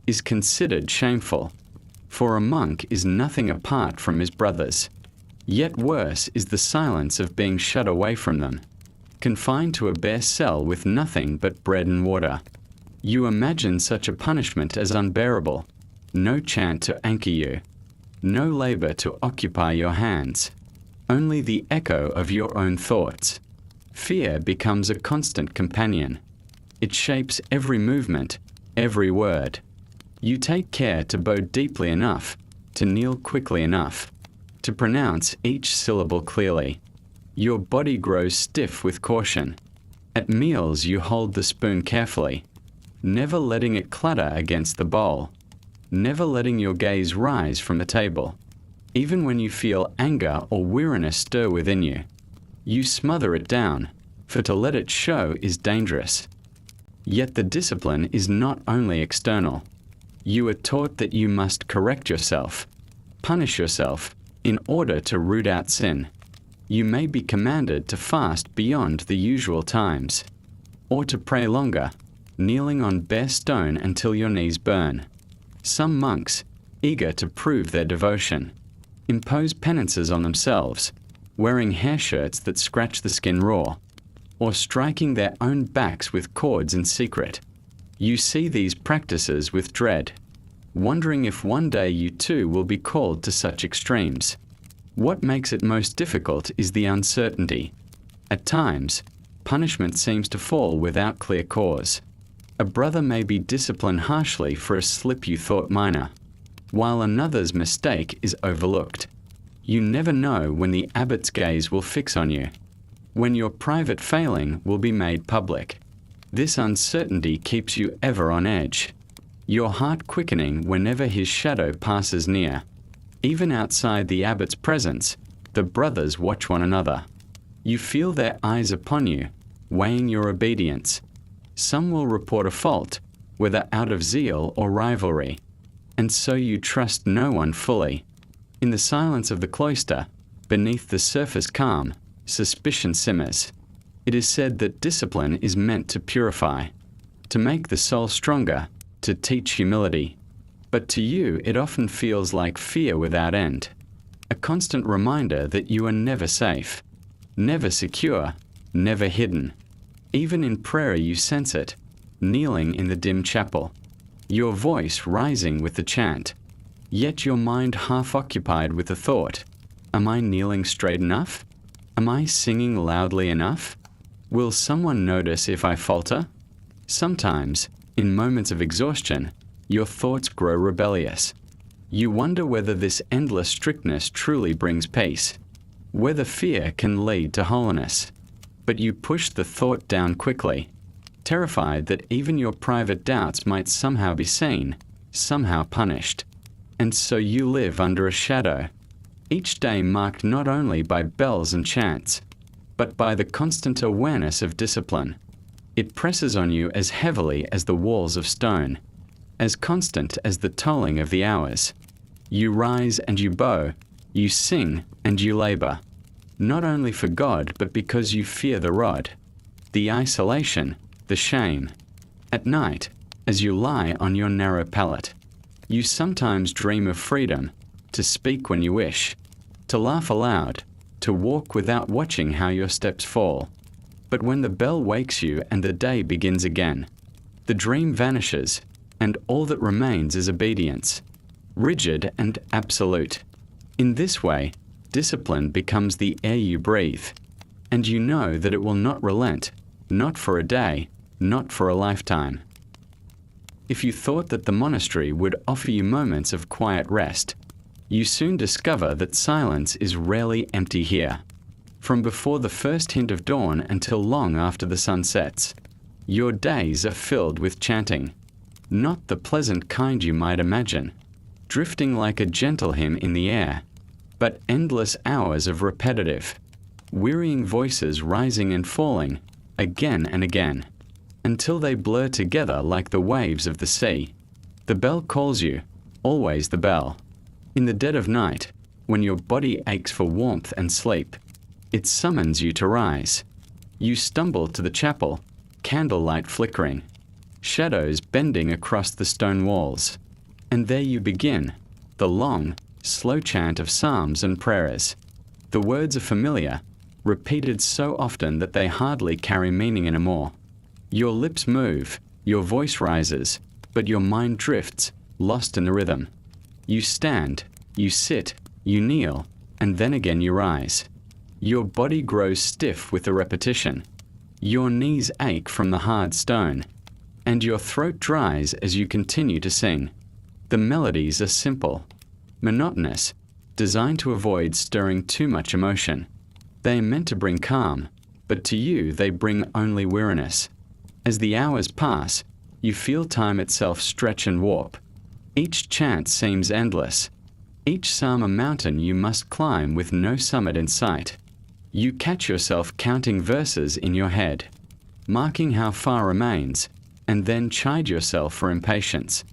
is considered shameful, for a monk is nothing apart from his brothers. Yet worse is the silence of being shut away from them, confined to a bare cell with nothing but bread and water. You imagine such a punishment as unbearable, no chant to anchor you, no labor to occupy your hands, only the echo of your own thoughts. Fear becomes a constant companion. It shapes every movement, every word. You take care to bow deeply enough, to kneel quickly enough, to pronounce each syllable clearly. Your body grows stiff with caution. At meals you hold the spoon carefully, never letting it clatter against the bowl, never letting your gaze rise from the table. Even when you feel anger or weariness stir within you, you smother it down, for to let it show is dangerous. Yet the discipline is not only external. You are taught that you must correct yourself, punish yourself, in order to root out sin. You may be commanded to fast beyond the usual times, or to pray longer, kneeling on bare stone until your knees burn. Some monks, eager to prove their devotion, impose penances on themselves, wearing hair shirts that scratch the skin raw, or striking their own backs with cords in secret. You see these practices with dread, wondering if one day you too will be called to such extremes. What makes it most difficult is the uncertainty. At times, punishment seems to fall without clear cause. A brother may be disciplined harshly for a slip you thought minor, while another's mistake is overlooked. You never know when the abbot's gaze will fix on you, when your private failing will be made public. This uncertainty keeps you ever on edge, your heart quickening whenever his shadow passes near. Even outside the abbot's presence, the brothers watch one another. You feel their eyes upon you, weighing your obedience. Some will report a fault, whether out of zeal or rivalry, and so you trust no one fully. In the silence of the cloister, beneath the surface calm, suspicion simmers. It is said that discipline is meant to purify, to make the soul stronger, to teach humility. But to you it often feels like fear without end, a constant reminder that you are never safe, never secure, never hidden. Even in prayer you sense it, kneeling in the dim chapel. your voice rising with the chant, yet your mind half occupied with the thought, am I kneeling straight enough? Am I singing loudly enough? Will someone notice if I falter? Sometimes, in moments of exhaustion, your thoughts grow rebellious. You wonder whether this endless strictness truly brings peace, whether fear can lead to holiness. But you push the thought down quickly, terrified that even your private doubts might somehow be seen, somehow punished. And so you live under a shadow, each day marked not only by bells and chants, but by the constant awareness of discipline. It presses on you as heavily as the walls of stone, as constant as the tolling of the hours. You rise and you bow, you sing and you labor, not only for God, but because you fear the rod, the isolation, the shame. At night, as you lie on your narrow pallet, you sometimes dream of freedom, to speak when you wish, to laugh aloud, to walk without watching how your steps fall. But when the bell wakes you and the day begins again, the dream vanishes, and all that remains is obedience, rigid and absolute. In this way, discipline becomes the air you breathe, and you know that it will not relent, not for a day, not for a lifetime. If you thought that the monastery would offer you moments of quiet rest, you soon discover that silence is rarely empty here. From before the first hint of dawn until long after the sun sets, your days are filled with chanting, not the pleasant kind you might imagine, drifting like a gentle hymn in the air, but endless hours of repetitive, wearying voices rising and falling again and again, until they blur together like the waves of the sea. The bell calls you, always the bell. In the dead of night, when your body aches for warmth and sleep, it summons you to rise. You stumble to the chapel, candlelight flickering, shadows bending across the stone walls, and there you begin, the long, slow chant of psalms and prayers. The words are familiar, repeated so often that they hardly carry meaning anymore. Your lips move, your voice rises, but your mind drifts, lost in the rhythm. You stand, you sit, you kneel, and then again you rise. Your body grows stiff with the repetition. Your knees ache from the hard stone, and your throat dries as you continue to sing. The melodies are simple, monotonous, designed to avoid stirring too much emotion. They are meant to bring calm, but to you they bring only weariness. As the hours pass, you feel time itself stretch and warp. Each chant seems endless, each psalm a mountain you must climb with no summit in sight. You catch yourself counting verses in your head, marking how far remains, and then chide yourself for impatience.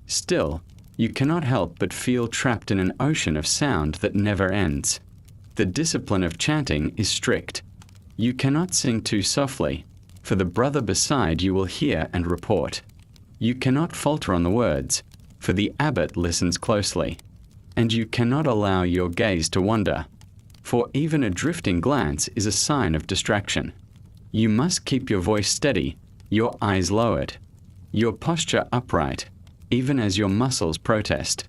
Still, you cannot help but feel trapped in an ocean of sound that never ends. The discipline of chanting is strict. You cannot sing too softly, for the brother beside you will hear and report. You cannot falter on the words, for the abbot listens closely. And you cannot allow your gaze to wander, for even a drifting glance is a sign of distraction. You must keep your voice steady, your eyes lowered, your posture upright, even as your muscles protest.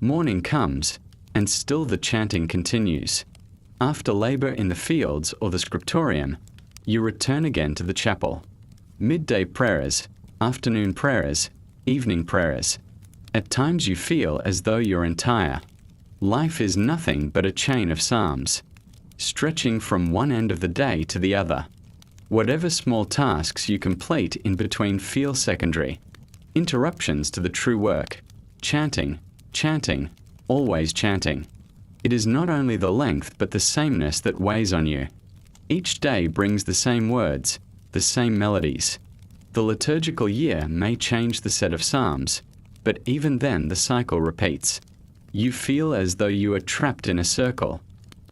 Morning comes, and still the chanting continues. After labor in the fields or the scriptorium, you return again to the chapel. Midday prayers, afternoon prayers, evening prayers. At times you feel as though you're entire. Life is nothing but a chain of psalms, stretching from one end of the day to the other. Whatever small tasks you complete in between feel secondary, interruptions to the true work. Chanting, chanting, always chanting. It is not only the length but the sameness that weighs on you. Each day brings the same words, the same melodies. The liturgical year may change the set of psalms, but even then the cycle repeats. You feel as though you are trapped in a circle,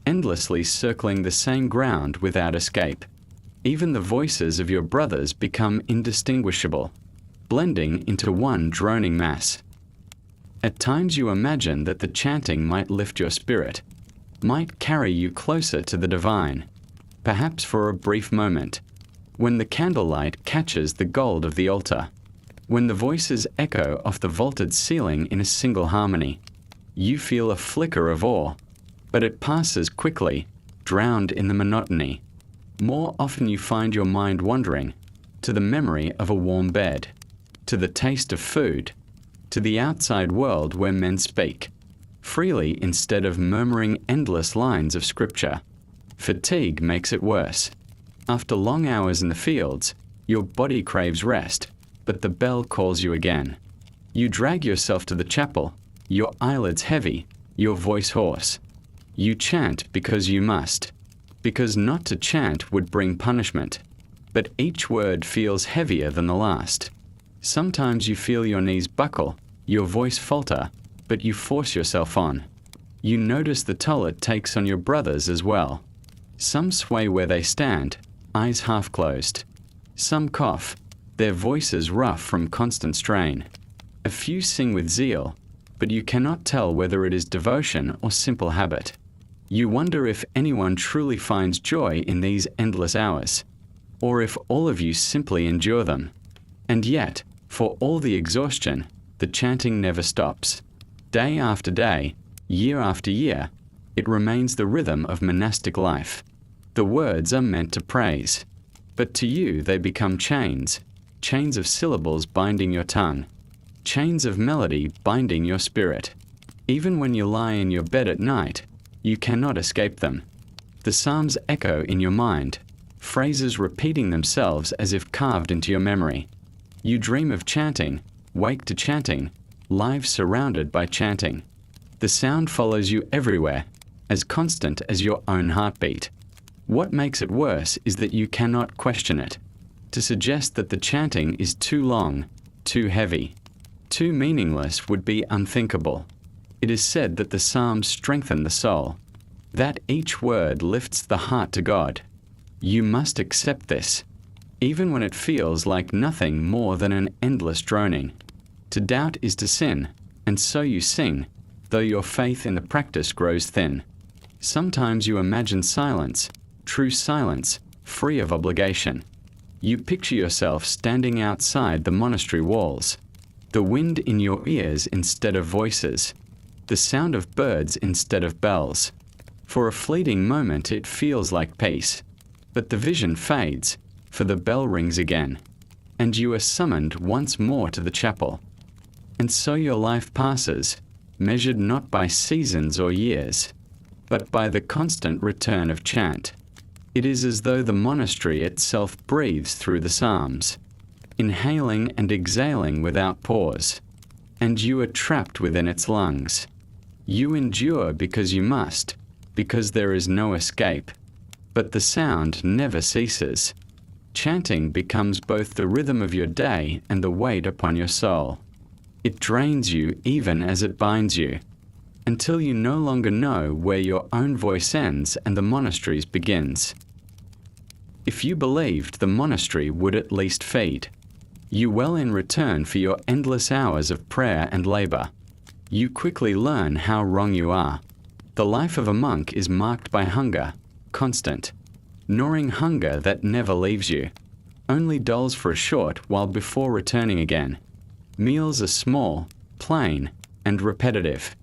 endlessly circling the same ground without escape. Even the voices of your brothers become indistinguishable, blending into one droning mass. At times you imagine that the chanting might lift your spirit, might carry you closer to the divine, perhaps for a brief moment, when the candlelight catches the gold of the altar. When the voices echo off the vaulted ceiling in a single harmony, you feel a flicker of awe, but it passes quickly, drowned in the monotony. More often you find your mind wandering to the memory of a warm bed, to the taste of food, to the outside world where men speak freely instead of murmuring endless lines of scripture. Fatigue makes it worse. After long hours in the fields, your body craves rest, but the bell calls you again. You drag yourself to the chapel, your eyelids heavy, your voice hoarse. You chant because you must, because not to chant would bring punishment, but each word feels heavier than the last. Sometimes you feel your knees buckle, your voice falter, but you force yourself on. You notice the toll it takes on your brothers as well. Some sway where they stand, eyes half closed. Some cough, their voices rough from constant strain. A few sing with zeal, but you cannot tell whether it is devotion or simple habit. You wonder if anyone truly finds joy in these endless hours, or if all of you simply endure them. And yet, for all the exhaustion, the chanting never stops. Day after day, year after year, it remains the rhythm of monastic life. The words are meant to praise, but to you they become chains, chains of syllables binding your tongue, chains of melody binding your spirit. Even when you lie in your bed at night, you cannot escape them. The Psalms echo in your mind, phrases repeating themselves as if carved into your memory. You dream of chanting, wake to chanting, lives surrounded by chanting. The sound follows you everywhere, as constant as your own heartbeat. What makes it worse is that you cannot question it. To suggest that the chanting is too long, too heavy, too meaningless would be unthinkable. It is said that the Psalms strengthen the soul, that each word lifts the heart to God. You must accept this, even when it feels like nothing more than an endless droning. To doubt is to sin, and so you sing, though your faith in the practice grows thin. Sometimes you imagine silence, true silence, free of obligation. You picture yourself standing outside the monastery walls, the wind in your ears instead of voices, the sound of birds instead of bells. For a fleeting moment it feels like peace, but the vision fades, for the bell rings again, and you are summoned once more to the chapel. And so your life passes, measured not by seasons or years, but by the constant return of chant. It is as though the monastery itself breathes through the Psalms, inhaling and exhaling without pause, and you are trapped within its lungs. You endure because you must, because there is no escape, but the sound never ceases. Chanting becomes both the rhythm of your day and the weight upon your soul. It drains you even as it binds you, until you no longer know where your own voice ends and the monastery's begins. If you believed the monastery would at least feed you well in return for your endless hours of prayer and labor, you quickly learn how wrong you are. The life of a monk is marked by hunger, constant, gnawing hunger that never leaves you, only dulls for a short while before returning again. Meals are small, plain, and repetitive.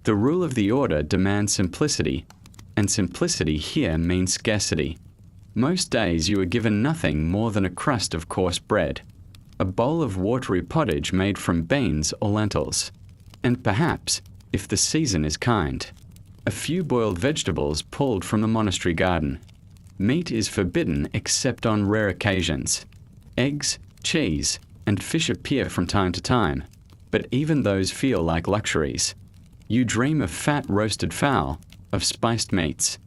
The rule of the order demands simplicity, and simplicity here means scarcity. Most days you are given nothing more than a crust of coarse bread, a bowl of watery pottage made from beans or lentils, and perhaps, if the season is kind, a few boiled vegetables pulled from the monastery garden. Meat is forbidden except on rare occasions. Eggs, cheese, and fish appear from time to time, but even those feel like luxuries. You dream of fat roasted fowl, of spiced meats,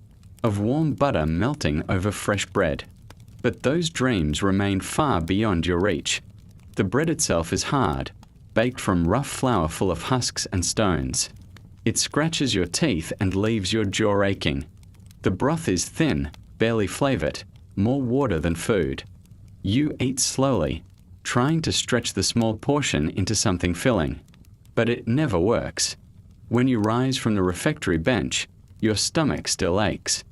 of warm butter melting over fresh bread. But those dreams remain far beyond your reach. The bread itself is hard, baked from rough flour full of husks and stones. It scratches your teeth and leaves your jaw aching. The broth is thin, barely flavored, more water than food. You eat slowly, trying to stretch the small portion into something filling, but it never works. When you rise from the refectory bench, your stomach still aches,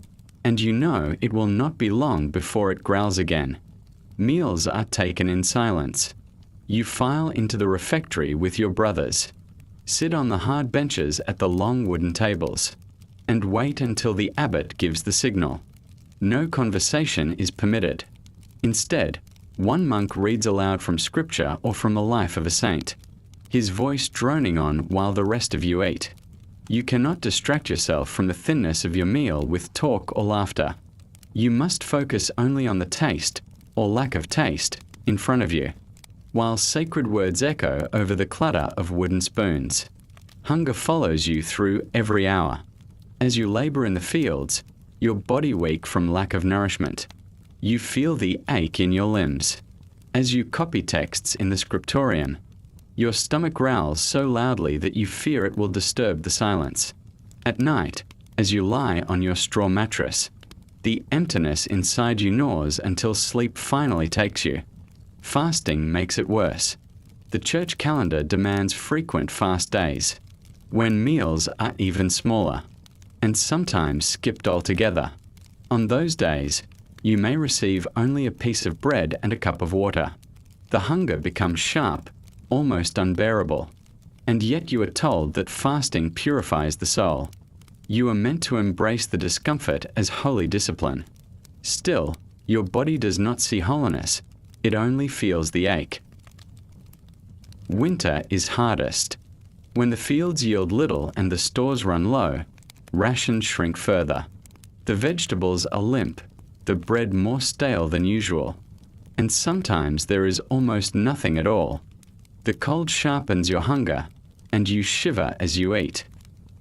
and you know it will not be long before it growls again. Meals are taken in silence. You file into the refectory with your brothers, sit on the hard benches at the long wooden tables, and wait until the abbot gives the signal. No conversation is permitted. Instead, one monk reads aloud from scripture or from the life of a saint, his voice droning on while the rest of you eat. You cannot distract yourself from the thinness of your meal with talk or laughter. You must focus only on the taste, or lack of taste, in front of you, while sacred words echo over the clatter of wooden spoons. Hunger follows you through every hour. As you labor in the fields, your body weak from lack of nourishment. You feel the ache in your limbs. As you copy texts in the scriptorium, your stomach growls so loudly that you fear it will disturb the silence. At night, as you lie on your straw mattress, the emptiness inside you gnaws until sleep finally takes you. Fasting makes it worse. The church calendar demands frequent fast days, when meals are even smaller, and sometimes skipped altogether. On those days, you may receive only a piece of bread and a cup of water. The hunger becomes sharp, almost unbearable, and yet you are told that fasting purifies the soul. You are meant to embrace the discomfort as holy discipline. Still, your body does not see holiness, it only feels the ache. Winter is hardest. When the fields yield little and the stores run low, rations shrink further. The vegetables are limp, the bread more stale than usual, and sometimes there is almost nothing at all. The cold sharpens your hunger, and you shiver as you eat,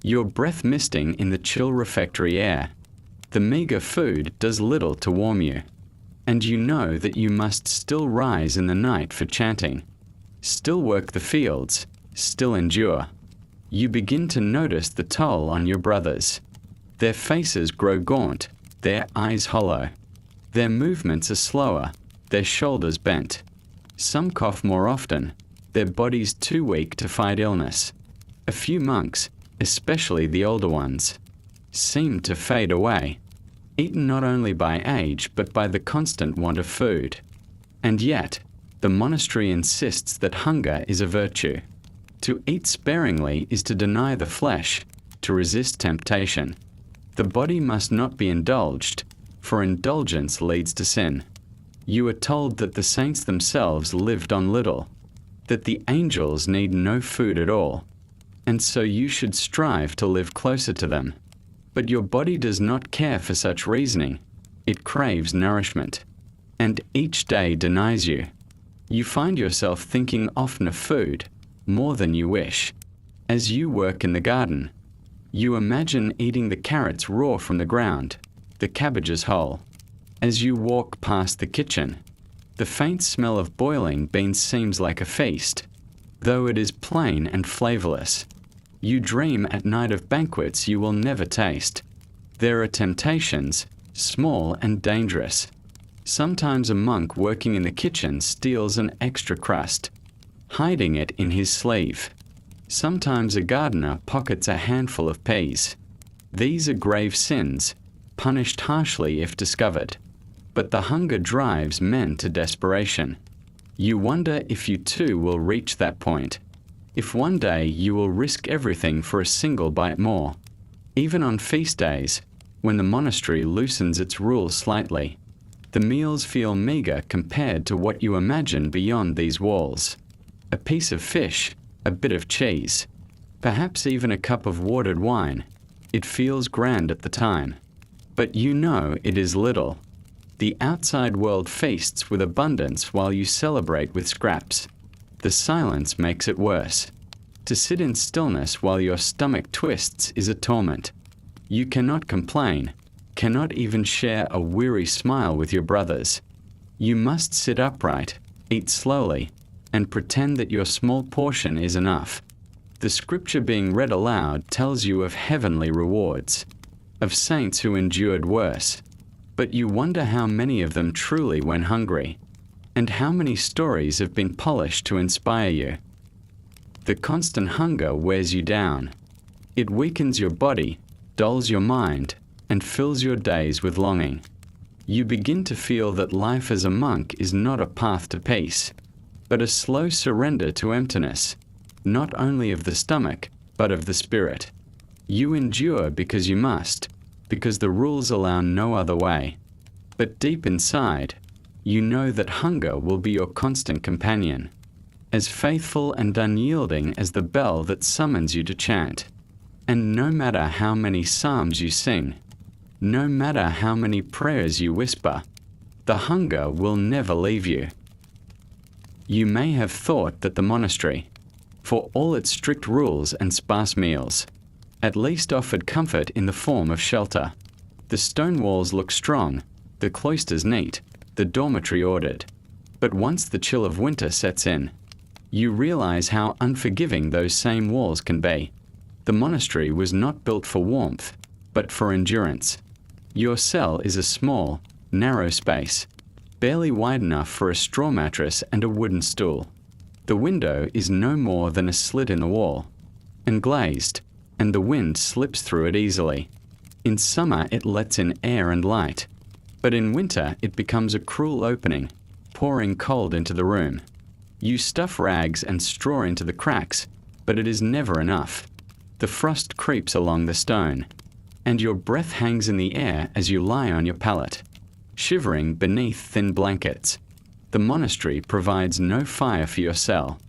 your breath misting in the chill refectory air. The meager food does little to warm you, and you know that you must still rise in the night for chanting, still work the fields, still endure. You begin to notice the toll on your brothers. Their faces grow gaunt, their eyes hollow. Their movements are slower, their shoulders bent. Some cough more often, their bodies too weak to fight illness. A few monks, especially the older ones, seem to fade away, eaten not only by age but by the constant want of food. And yet, the monastery insists that hunger is a virtue. To eat sparingly is to deny the flesh, to resist temptation. The body must not be indulged, for indulgence leads to sin. You are told that the saints themselves lived on little, that the angels need no food at all, and so you should strive to live closer to them. But your body does not care for such reasoning. It craves nourishment, and each day denies you. You find yourself thinking often of food, more than you wish. As you work in the garden, you imagine eating the carrots raw from the ground, the cabbages whole. As you walk past the kitchen, the faint smell of boiling beans seems like a feast, though it is plain and flavorless. You dream at night of banquets you will never taste. There are temptations, small and dangerous. Sometimes a monk working in the kitchen steals an extra crust, hiding it in his sleeve. Sometimes a gardener pockets a handful of peas. These are grave sins, punished harshly if discovered. But the hunger drives men to desperation. You wonder if you too will reach that point, if one day you will risk everything for a single bite more. Even on feast days, when the monastery loosens its rules slightly, the meals feel meager compared to what you imagine beyond these walls. A piece of fish, a bit of cheese, perhaps even a cup of watered wine. It feels grand at the time, but you know it is little. The outside world feasts with abundance while you celebrate with scraps. The silence makes it worse. To sit in stillness while your stomach twists is a torment. You cannot complain, cannot even share a weary smile with your brothers. You must sit upright, eat slowly, and pretend that your small portion is enough. The scripture being read aloud tells you of heavenly rewards, of saints who endured worse. But you wonder how many of them truly went hungry, and how many stories have been polished to inspire you. The constant hunger wears you down. It weakens your body, dulls your mind, and fills your days with longing. You begin to feel that life as a monk is not a path to peace. but a slow surrender to emptiness, not only of the stomach, but of the spirit. You endure because you must, because the rules allow no other way. But deep inside, you know that hunger will be your constant companion, as faithful and unyielding as the bell that summons you to chant. And no matter how many psalms you sing, no matter how many prayers you whisper, the hunger will never leave you. You may have thought that the monastery, for all its strict rules and sparse meals, at least offered comfort in the form of shelter. The stone walls look strong, the cloisters neat, the dormitory ordered. But once the chill of winter sets in, you realize how unforgiving those same walls can be. The monastery was not built for warmth, but for endurance. Your cell is a small, narrow space, barely wide enough for a straw mattress and a wooden stool. The window is no more than a slit in the wall, and glazed, and the wind slips through it easily. In summer it lets in air and light, but in winter it becomes a cruel opening, pouring cold into the room. You stuff rags and straw into the cracks, but it is never enough. The frost creeps along the stone, and your breath hangs in the air as you lie on your pallet, shivering beneath thin blankets. The monastery provides no fire for your cell.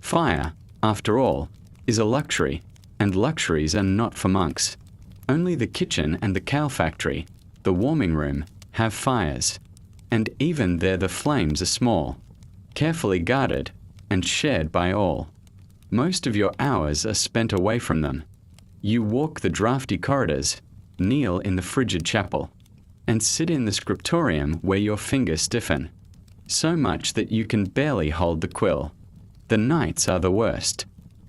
Fire, after all, is a luxury, and luxuries are not for monks. Only the kitchen and the cow factory, the warming room, have fires, and even there the flames are small, carefully guarded, and shared by all. Most of your hours are spent away from them. You walk the draughty corridors, kneel in the frigid chapel, and sit in the scriptorium where your fingers stiffen, so much that you can barely hold the quill. The nights are the worst.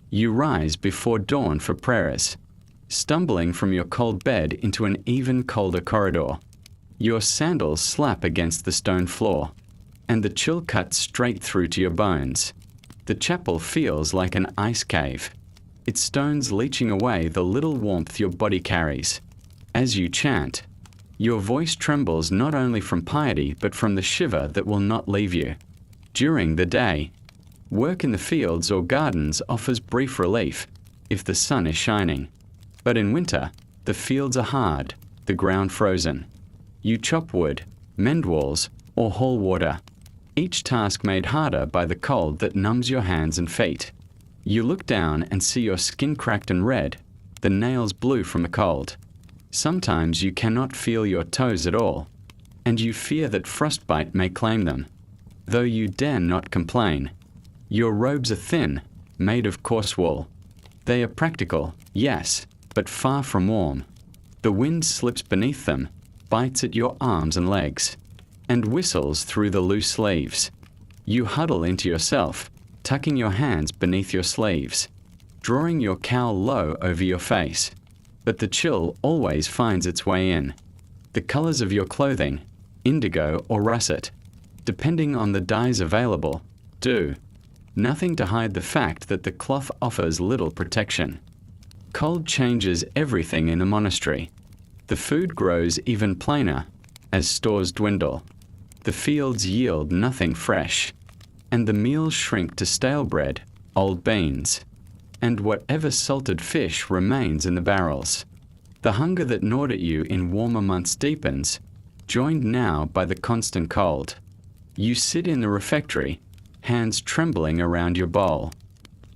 You rise before dawn for prayers, stumbling from your cold bed into an even colder corridor. Your sandals slap against the stone floor, and the chill cuts straight through to your bones. The chapel feels like an ice cave, its stones leaching away the little warmth your body carries. As you chant, your voice trembles not only from piety but from the shiver that will not leave you. During the day, work in the fields or gardens offers brief relief if the sun is shining. But in winter, the fields are hard, the ground frozen. You chop wood, mend walls, or haul water, each task made harder by the cold that numbs your hands and feet. You look down and see your skin cracked and red, the nails blue from the cold. Sometimes you cannot feel your toes at all, and you fear that frostbite may claim them, though you dare not complain. Your robes are thin, made of coarse wool. They are practical, yes, but far from warm. The wind slips beneath them, bites at your arms and legs, and whistles through the loose sleeves. You huddle into yourself, tucking your hands beneath your sleeves, drawing your cowl low over your face. But the chill always finds its way in. The colors of your clothing, indigo or russet, depending on the dyes available, do. Nothing to hide the fact that the cloth offers little protection. Cold changes everything in the monastery. The food grows even plainer as stores dwindle. The fields yield nothing fresh, and the meals shrink to stale bread, old beans, and whatever salted fish remains in the barrels. The hunger that gnawed at you in warmer months deepens, joined now by the constant cold. You sit in the refectory, hands trembling around your bowl,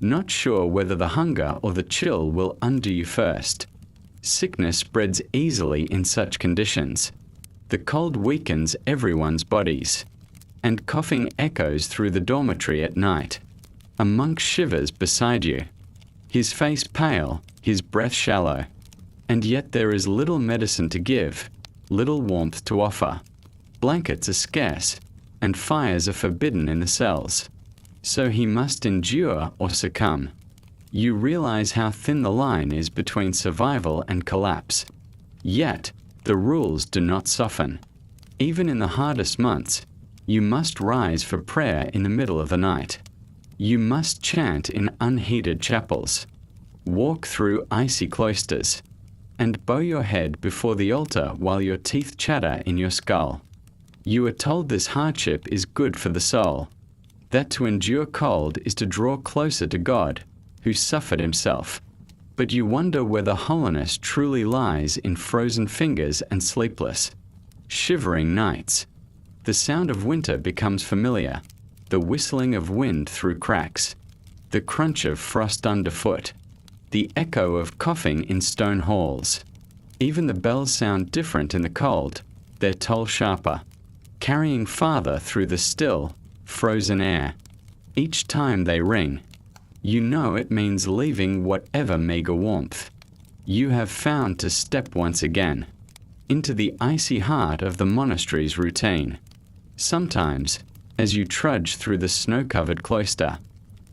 not sure whether the hunger or the chill will undo you first. Sickness spreads easily in such conditions. The cold weakens everyone's bodies, and coughing echoes through the dormitory at night. A monk shivers beside you, his face pale, his breath shallow, and yet there is little medicine to give, little warmth to offer. Blankets are scarce, and fires are forbidden in the cells. So he must endure or succumb. You realize how thin the line is between survival and collapse. Yet, the rules do not soften. Even in the hardest months, you must rise for prayer in the middle of the night. You must chant in unheated chapels, walk through icy cloisters, and bow your head before the altar while your teeth chatter in your skull. You are told this hardship is good for the soul, that to endure cold is to draw closer to God, who suffered himself. But you wonder whether holiness truly lies in frozen fingers and sleepless, shivering nights. The sound of winter becomes familiar, the whistling of wind through cracks, the crunch of frost underfoot, the echo of coughing in stone halls. Even the bells sound different in the cold, their toll sharper, carrying farther through the still, frozen air. Each time they ring, you know it means leaving whatever meager warmth you have found to step once again into the icy heart of the monastery's routine. Sometimes, as you trudge through the snow-covered cloister,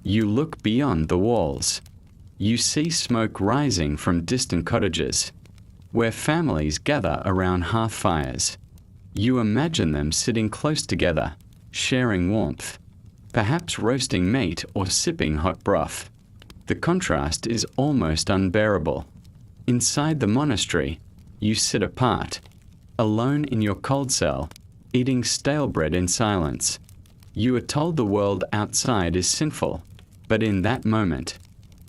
you look beyond the walls. You see smoke rising from distant cottages, where families gather around hearth fires. You imagine them sitting close together, sharing warmth, perhaps roasting meat or sipping hot broth. The contrast is almost unbearable. Inside the monastery, you sit apart, alone in your cold cell, eating stale bread in silence. You are told the world outside is sinful, but in that moment,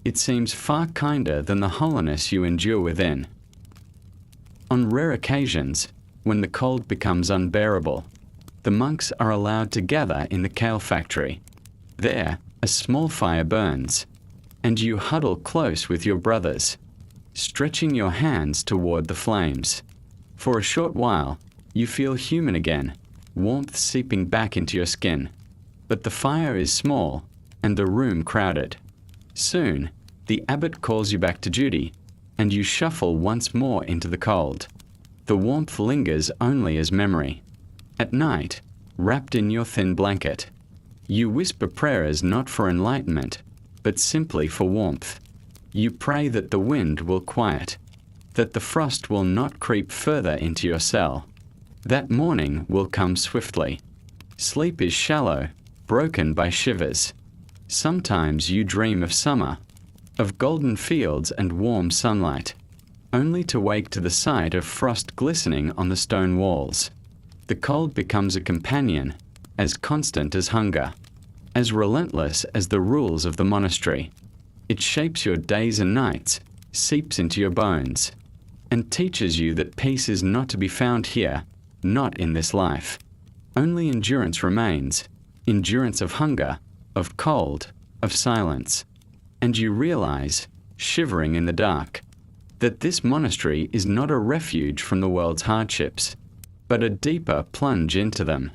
it seems far kinder than the holiness you endure within. On rare occasions, when the cold becomes unbearable, the monks are allowed to gather in the kale factory. There, a small fire burns, and you huddle close with your brothers, stretching your hands toward the flames. For a short while, you feel human again, warmth seeping back into your skin. But the fire is small, and the room crowded. Soon, the abbot calls you back to duty, and you shuffle once more into the cold. The warmth lingers only as memory. At night, wrapped in your thin blanket, you whisper prayers not for enlightenment, but simply for warmth. You pray that the wind will quiet, that the frost will not creep further into your cell. That morning will come swiftly. Sleep is shallow, broken by shivers. Sometimes you dream of summer, of golden fields and warm sunlight, only to wake to the sight of frost glistening on the stone walls. The cold becomes a companion, as constant as hunger, as relentless as the rules of the monastery. It shapes your days and nights, seeps into your bones, and teaches you that peace is not to be found here, not in this life. Only endurance remains, endurance of hunger, of cold, of silence. And you realize, shivering in the dark, that this monastery is not a refuge from the world's hardships, but a deeper plunge into them.